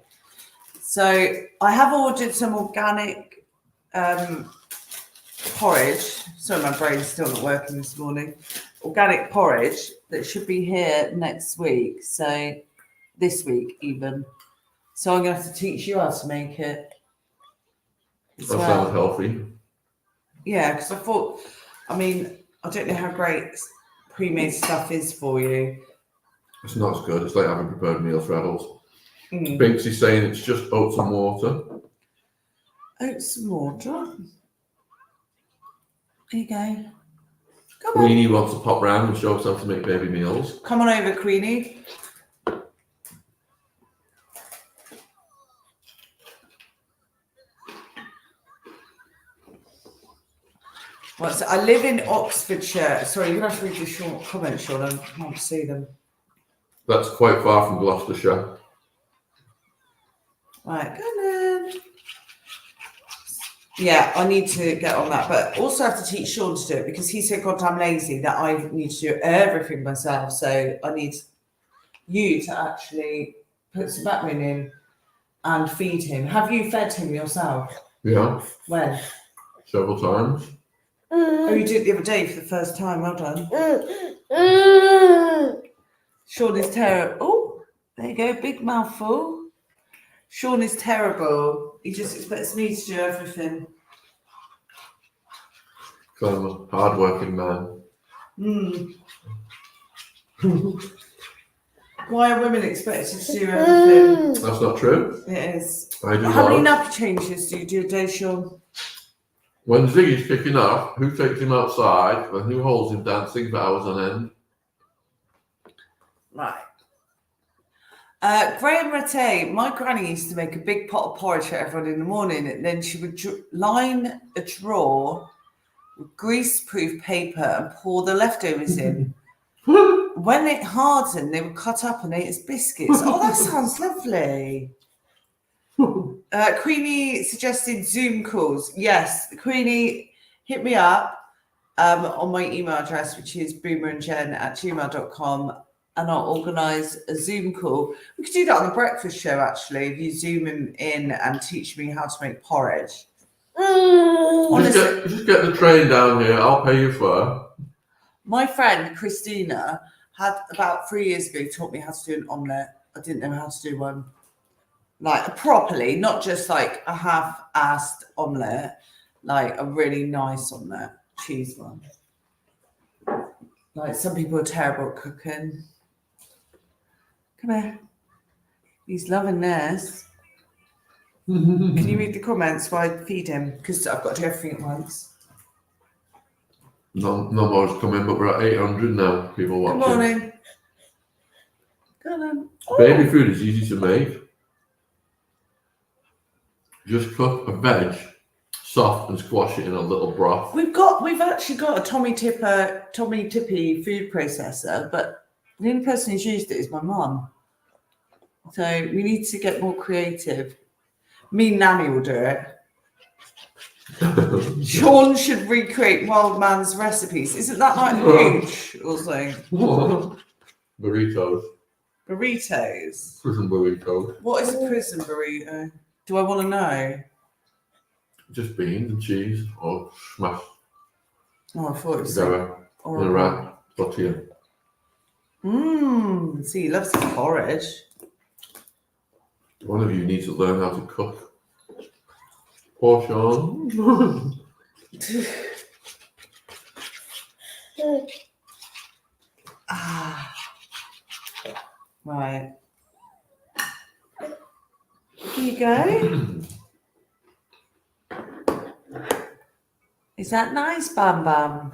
So I have ordered some organic porridge. Sorry, my brain's still not working this morning. Organic porridge that should be here next week. So this week even. So I'm going to have to teach you how to make it. That sounds healthy. Yeah, because I thought, I don't know how great pre-made stuff is for you. It's not as good. It's like having prepared meals for adults. Binks is saying it's just oats and water. Oats and water. There you go. Queenie wants to pop round and show us how to make baby meals. Come on over, Queenie. Right, so I live in Oxfordshire. Sorry, you're going to have to read the short comments, Sean. I can't see them. That's quite far from Gloucestershire. Right, go on. Yeah, I need to get on that, but also have to teach Sean to do it because he's so goddamn lazy that I need to do everything myself. So I need you to actually put some backbone in and feed him. Have you fed him yourself? Yeah. When? Several times. Oh, you did it the other day for the first time. Well done. Sean is terrible. Oh, there you go. Big mouthful. Sean is terrible. He just expects me to do everything. Kind of a hard-working man. Why are women expected to do everything? That's not true. It is. I do. How many nappy changes do you do a day, Sean? When Ziggy's kicking off, who takes him outside and who holds him dancing for hours on end? Right. Graham Rattay, my granny used to make a big pot of porridge for everyone in the morning, and then she would line a drawer with grease-proof paper and pour the leftovers in. When it hardened, they were cut up and ate as biscuits. Oh, that sounds lovely. Queenie suggested Zoom calls. Yes, Queenie, hit me up on my email address, which is boomerandjen@gmail.com, and I'll organise a Zoom call. We could do that on the breakfast show, actually, if you Zoom him in and teach me how to make porridge. Just get the train down here. I'll pay you for. My friend Christina had about 3 years ago taught me how to do an omelette. I didn't know how to do one like properly, not just like a half-assed omelette, like a really nice omelette, cheese one. Like some people are terrible at cooking. Come here. He's loving this. Can you read the comments while I feed him? Because I've got to do everything at once. No more has come in, but we're at 800 now. People watching. Good morning. Good on. Baby food is easy to make. Just cook a veg soft and squash it in a little broth. We've actually got a Tommy Tippy food processor, but the only person who's used it is my mum. So we need to get more creative. Me and Nanny will do it. Sean should recreate Wild Man's recipes. Isn't that like huge or something? Burritos. Burritos. Prison burritos. What is a prison burrito? Do I want to know? Just beans and cheese, or smashed Oh, I thought it was together in a wrap. Tortilla. See, he loves his porridge. One of you needs to learn how to cook. Poor Sean. Right. Here you go. Is that nice, Bam Bam?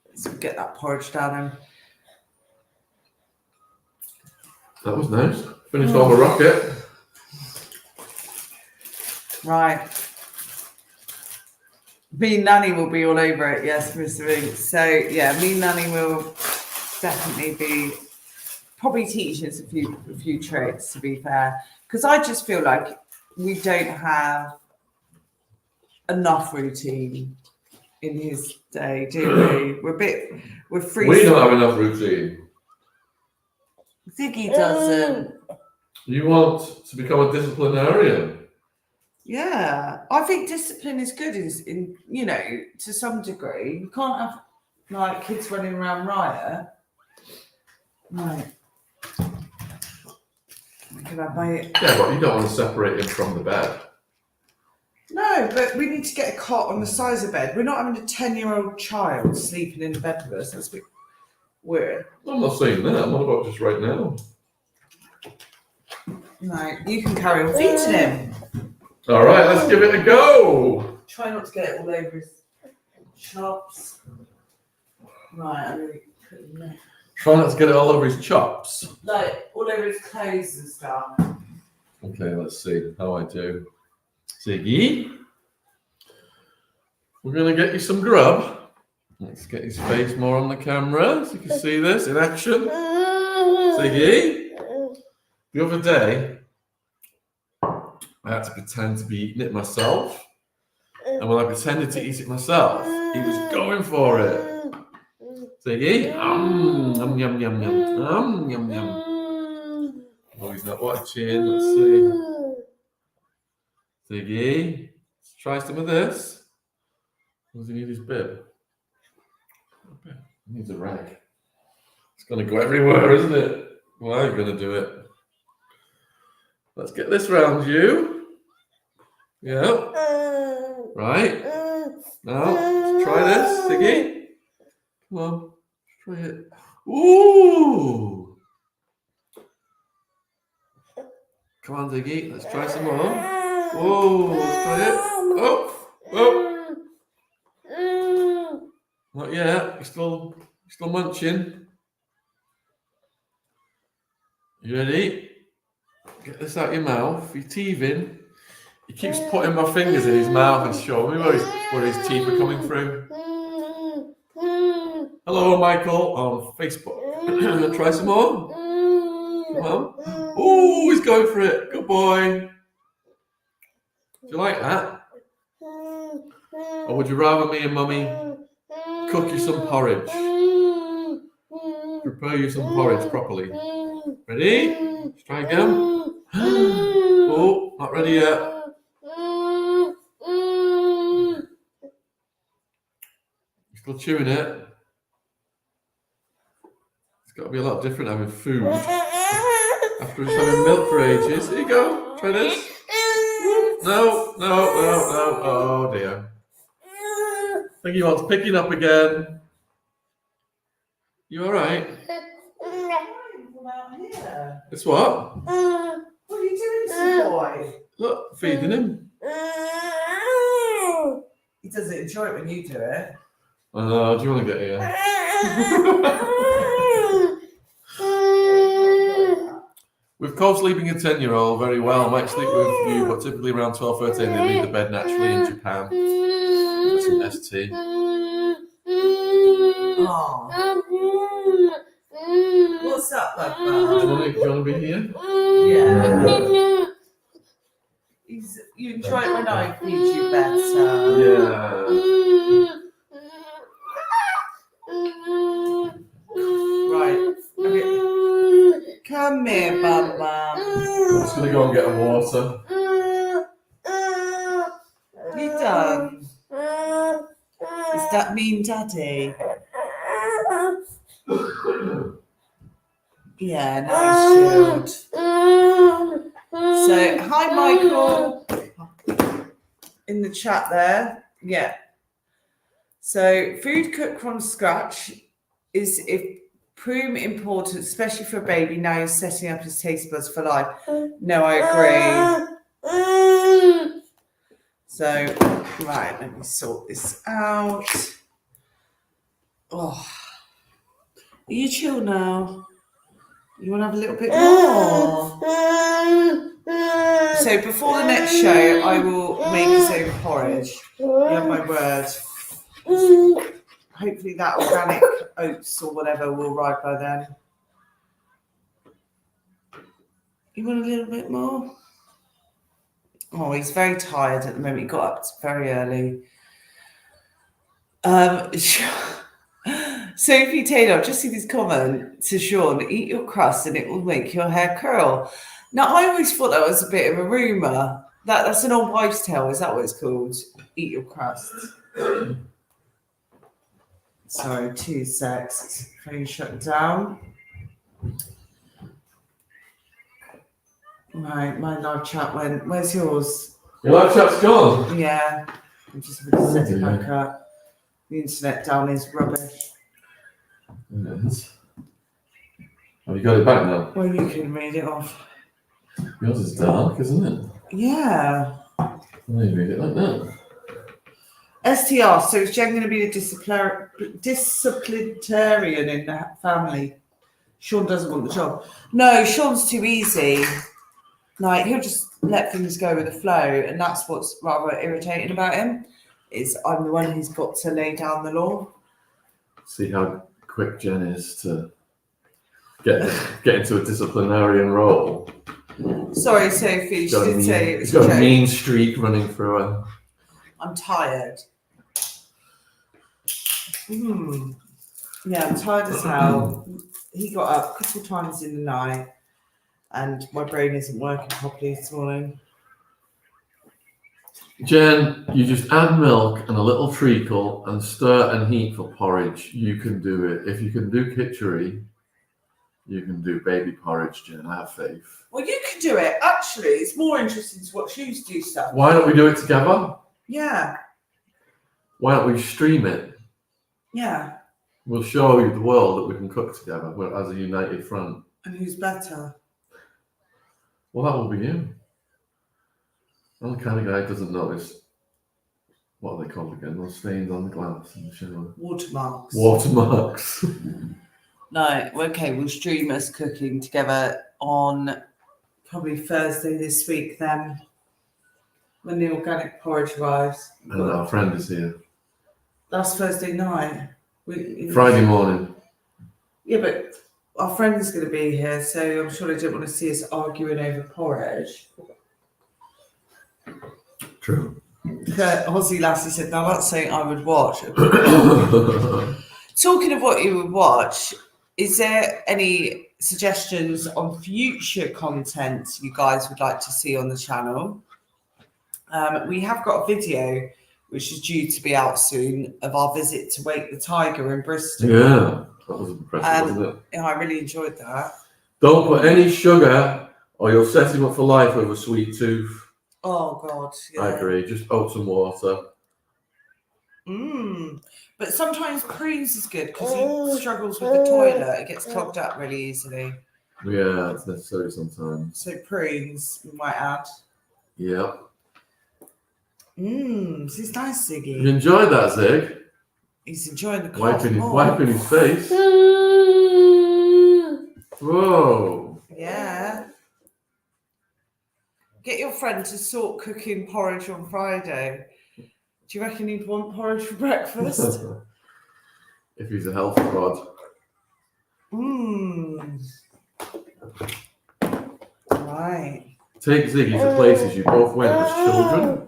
Let's get that porridge down him. That was nice. Finished all the rocket. Right. Me and Nanny will be all over it, yes, Mr. Ring. So yeah, me and Nanny will definitely be probably teaching us a few tricks, to be fair. Because I just feel like we don't have enough routine in his day, do we? We're free. We don't have enough routine. Ziggy doesn't. You want to become a disciplinarian. Yeah, I think discipline is good in to some degree. You can't have like kids running around riot. Right. Yeah, but you don't want to separate him from the bed. No, but we need to get a cot on the size of bed. We're not having a 10-year-old child sleeping in the bed with us. That's a bit weird. I'm not saying that. I'm not about just right now. No, you can carry on feeding him. All right, let's give it a go. Try not to get it all over his chops. Right, I'm going to put him there. Try not to get it all over his chops. Like, all over his clothes and stuff. Okay, let's see how I do. Ziggy. We're going to get you some grub. Let's get his face more on the camera so you can see this in action. Ziggy. The other day, I had to pretend to be eating it myself. And when I pretended to eat it myself, he was going for it. Ziggy. Yum, yum, yum, yum. Yum, yum. Oh, he's not watching. Let's see. Ziggy. Let's try some of this. Does he need his bib? He needs a rag. It's going to go everywhere, isn't it? Why are you going to do it? Let's get this round you. Yeah. Right. Now, let's try this, Ziggy. Come on. Let's try it. Ooh. Come on, Ziggy. Let's try some more. Oh, let's try it. Oh. Not yet. You're still munching. You ready? Get this out your mouth. You're teething. He keeps putting my fingers in his mouth and showing me where his teeth are coming through. Hello, Michael, on Facebook. Try some more. Come on. Oh, he's going for it. Good boy. Do you like that? Or would you rather me and Mummy cook you some porridge? Prepare you some porridge properly. Ready? Let's try again. Oh, not ready yet. You're still chewing it. It's got to be a lot different having food after just having milk for ages. Here you go. Try this. No. Oh dear. I think he wants picking up again. You all right? It's what? What are you doing to the boy? Look, feeding him. He doesn't enjoy it when you do it. I know. Do you want to get here? With co-sleeping a 10-year-old very well. Might sleep with you, but typically around 12, 13 they leave the bed naturally in Japan. It's an ST. Oh. What's up, bud? Do you want to be here? Yeah. You enjoy it when I feed you better. Yeah. Right. Okay. Come here, Baba. I'm just going to go and get a water. You done? Is that mean, Daddy? Yeah, nice shield. So, hi, Michael. In the chat there. Yeah. So, food cooked from scratch is important, especially for a baby. Now you're setting up his taste buds for life. No, I agree. So, right, let me sort this out. Oh, are you chill now? You want to have a little bit more? So before the next show, I will make his own porridge. You have my word. Hopefully that organic oats or whatever will arrive by then. You want a little bit more? Oh, he's very tired at the moment. He got up very early. Sophie Taylor, I've just seen this comment to Sean, eat your crust and it will make your hair curl. Now, I always thought that was a bit of a rumour. That's an old wives' tale, is that what it's called? Eat your crust. Sorry, 2 secs. Phone shut down. Right, my live chat went. Where's yours? Your live chat's gone? Yeah. I'm just going to set it back up. The internet down is rubbish. Yes. Have you got it back now? Well, you can read it off. Yours is dark, isn't it? Yeah. Well, you read it like that. STR, so is Jen going to be a disciplinarian in that family? Sean doesn't want the job. No, Sean's too easy. Like, he'll just let things go with the flow, and that's what's rather irritating about him. is I'm the one who's got to lay down the law. See how quick Jen is to get into a disciplinarian role. Sorry, Sophie. She did say it was she's got a a mean streak running through her. I'm tired. Yeah, I'm tired as hell. He got up a couple of times in the night, and my brain isn't working properly this morning. Jen, you just add milk and a little treacle and stir and heat for porridge. You can do it. If you can do kitchari, you can do baby porridge, Jen. I have faith. Well, you can do it. Actually, it's more interesting to watch you do stuff. Why don't we do it together? Yeah. Why don't we stream it? Yeah. We'll show you the world that we can cook together as a united front. And who's better? Well, that will be you. I'm the kind of guy who doesn't notice, what are they called again? Those stains on the glass in the shower. Watermarks. Watermarks. No, okay, we'll stream us cooking together on probably Thursday this week then, when the organic porridge arrives. And our friend is here. That's Thursday night. Friday morning. Yeah, but our friend's going to be here, so I'm sure they don't want to see us arguing over porridge. True. Aussie Lassie said, now that's something I would watch. Talking of what you would watch, is there any suggestions on future content you guys would like to see on the channel? We have got a video which is due to be out soon of our visit to Wake the Tiger in Bristol. Yeah, that was impressive, wasn't it? Yeah, I really enjoyed that. Don't put any sugar or you'll set him up for life with a sweet tooth. Oh, God. Yeah. I agree. Just oats and water. But sometimes prunes is good because he struggles with the toilet. It gets clogged up really easily. Yeah, it's necessary sometimes. So prunes, we might add. Yeah. This is nice, You Ziggy. enjoyed that, Zig? He's enjoying the cough. Wiping his face. Whoa. Yeah. Get your friend to sort cooking porridge on Friday. Do you reckon he'd want porridge for breakfast? If he's a healthy bod. Right. Take Ziggy to places you both went as children.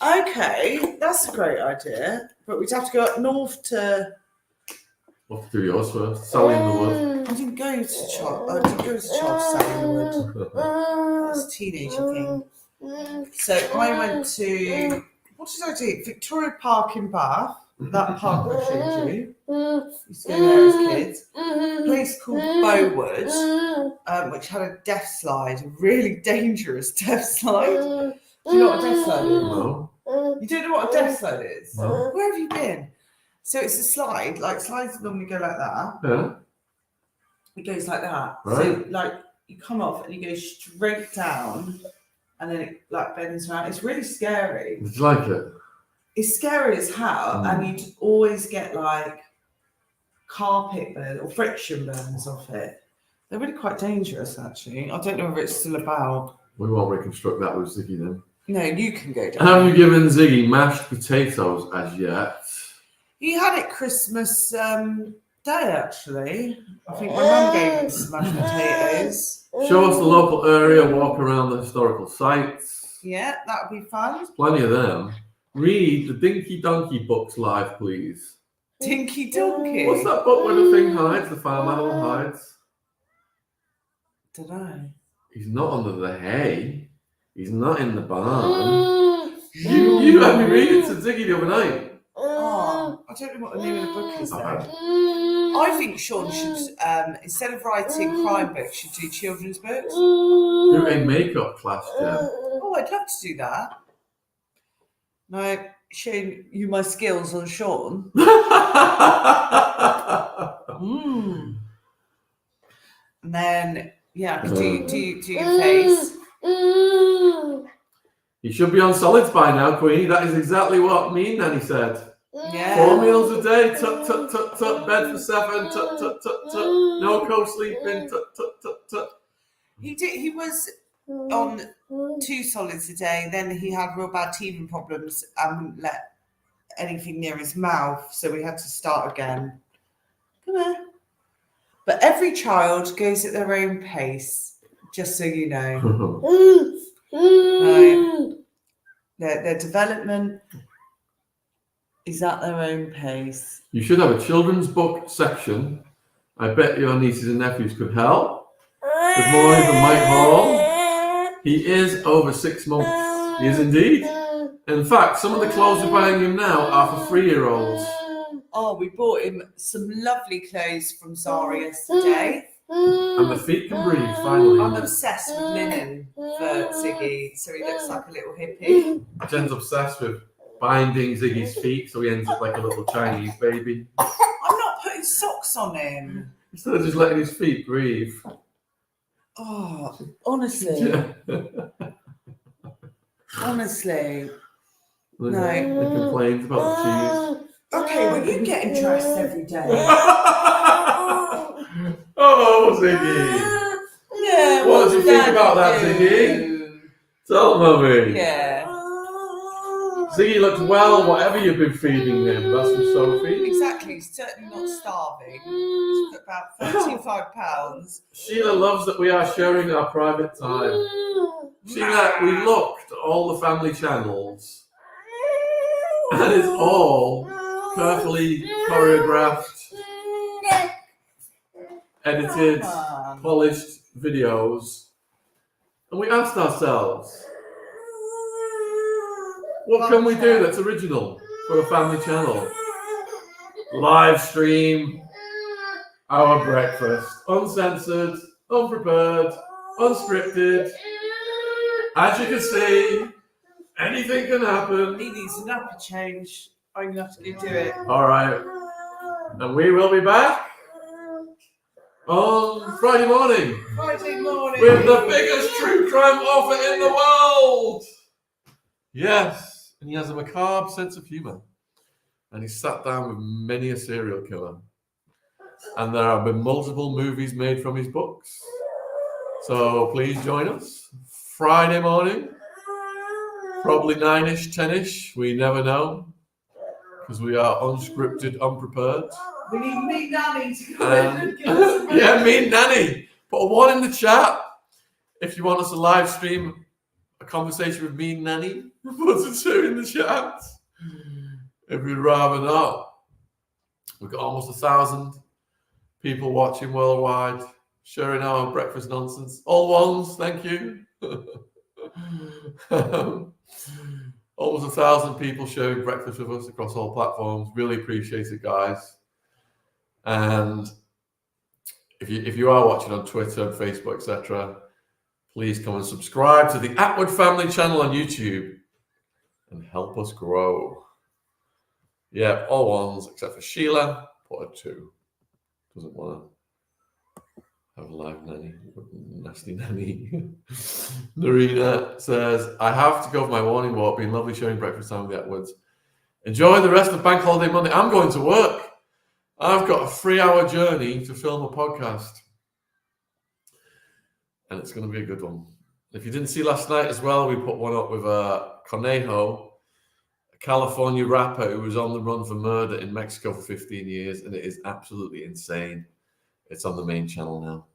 Okay, that's a great idea. But we'd have to go up north to... We'll have to do yours first. Sally in the Wood. I didn't go to Sally in the Wood. That's a teenager thing. So I went to... What did I do? Victoria Park in Bath. That park I showed you. Used to go there as kids. A place called Bowood, which had a death slide, a really dangerous death slide. Do you know what a death slide is? No. You don't know what a death slide is? No. Where have you been? So it's a slide, like slides normally go like that. Yeah. It goes like that. Right. So like you come off and you go straight down and then it like bends around. It's really scary. Did you like it? It's scary as hell, and you'd always get like carpet burn or friction burns off it. They're really quite dangerous, actually. I don't know if it's still about. We won't reconstruct that with Ziggy then. No, you can go down. Have you given Ziggy mashed potatoes as yet? He had it Christmas Day, actually. I think my mum gave him some mashed potatoes. Show us the local area, walk around the historical sites. Yeah, that would be fun. There's plenty of them. Read the Dinky Donkey books live, please. Dinky Donkey. What's that book where the thing hides, the farm animal hides? Don't know. He's not under the hay. He's not in the barn. You had me read it to Ziggy the other night. Oh, I don't know what the name of the book is though. I think Sean should, instead of writing crime books, should do children's books. Do a makeup class, Jen. Oh, I'd love to do that. No, showing you my skills on Sean. And then, yeah, I could do your face. You should be on solids by now, Queenie. That is exactly what me and Nanny said. Yeah. 4 meals a day, tut, tut, tut, tut, bed for 7, tut, tut, tut, tut, no co-sleeping, tut, tut, tut, tut. He was on 2 solids a day, then he had real bad teething problems and wouldn't let anything near his mouth, so we had to start again. Come here. But every child goes at their own pace, just so you know. Right. Their development is at their own pace. You should have a children's book section. I bet your nieces and nephews could help. Good morning from Mike Hall. He is over 6 months. He is indeed. In fact, some of the clothes we're buying him now are for 3-year-olds. Oh, we bought him some lovely clothes from Zara yesterday. And the feet can breathe, finally. I'm obsessed with linen for Ziggy, so he looks like a little hippie. Jen's obsessed with binding Ziggy's feet, so he ends up like a little Chinese baby. I'm not putting socks on him. Instead of just letting his feet breathe. Oh, honestly. Honestly. No. No. He complains about the cheese. Okay, well, you getting dressed every day. Oh, Ziggy. Yeah. What do you think about that, Ziggy? Tell Mummy. Yeah. Ziggy looks well, whatever you've been feeding him. That's from Sophie. Exactly. He's certainly not starving. He's about 35 pounds. Sheila loves that we are sharing our private time. Sheila, we looked at all the family channels. And it's all carefully choreographed, edited, polished videos. And we asked ourselves, what can we do that's original for a family channel? Live stream our breakfast, uncensored, unprepared, unscripted. As you can see, anything can happen. He needs an upper change. I'm going to have to go do it. All right. And we will be back on Friday morning. Friday morning. With the biggest true crime offer in the world. Yes. And he has a macabre sense of humour. And he's sat down with many a serial killer. And there have been multiple movies made from his books. So please join us. Friday morning. Probably 9ish, 10ish. We never know. Because we are unscripted, unprepared. We need me Nanny to come in and give us yeah, me Nanny. Put a 1 in the chat. If you want us to live stream a conversation with me Nanny, put a 2 in the chat. If you'd rather not. We've got almost 1,000 people watching worldwide, sharing our breakfast nonsense. All ones, thank you. Almost 1,000 people sharing breakfast with us across all platforms. Really appreciate it, guys. And if you are watching on Twitter and Facebook, etc., please come and subscribe to the Attwood Family channel on YouTube and help us grow. Yeah, all ones except for Sheila. Put a 2. Doesn't want to have a live nanny. Nasty nanny. Narina says, I have to go for my morning walk. Been lovely sharing breakfast time with the Attwoods. Enjoy the rest of Bank Holiday Monday. I'm going to work. I've got a 3-hour journey to film a podcast. And it's going to be a good one. If you didn't see last night as well, we put one up with Conejo, a California rapper who was on the run for murder in Mexico for 15 years. And it is absolutely insane. It's on the main channel now.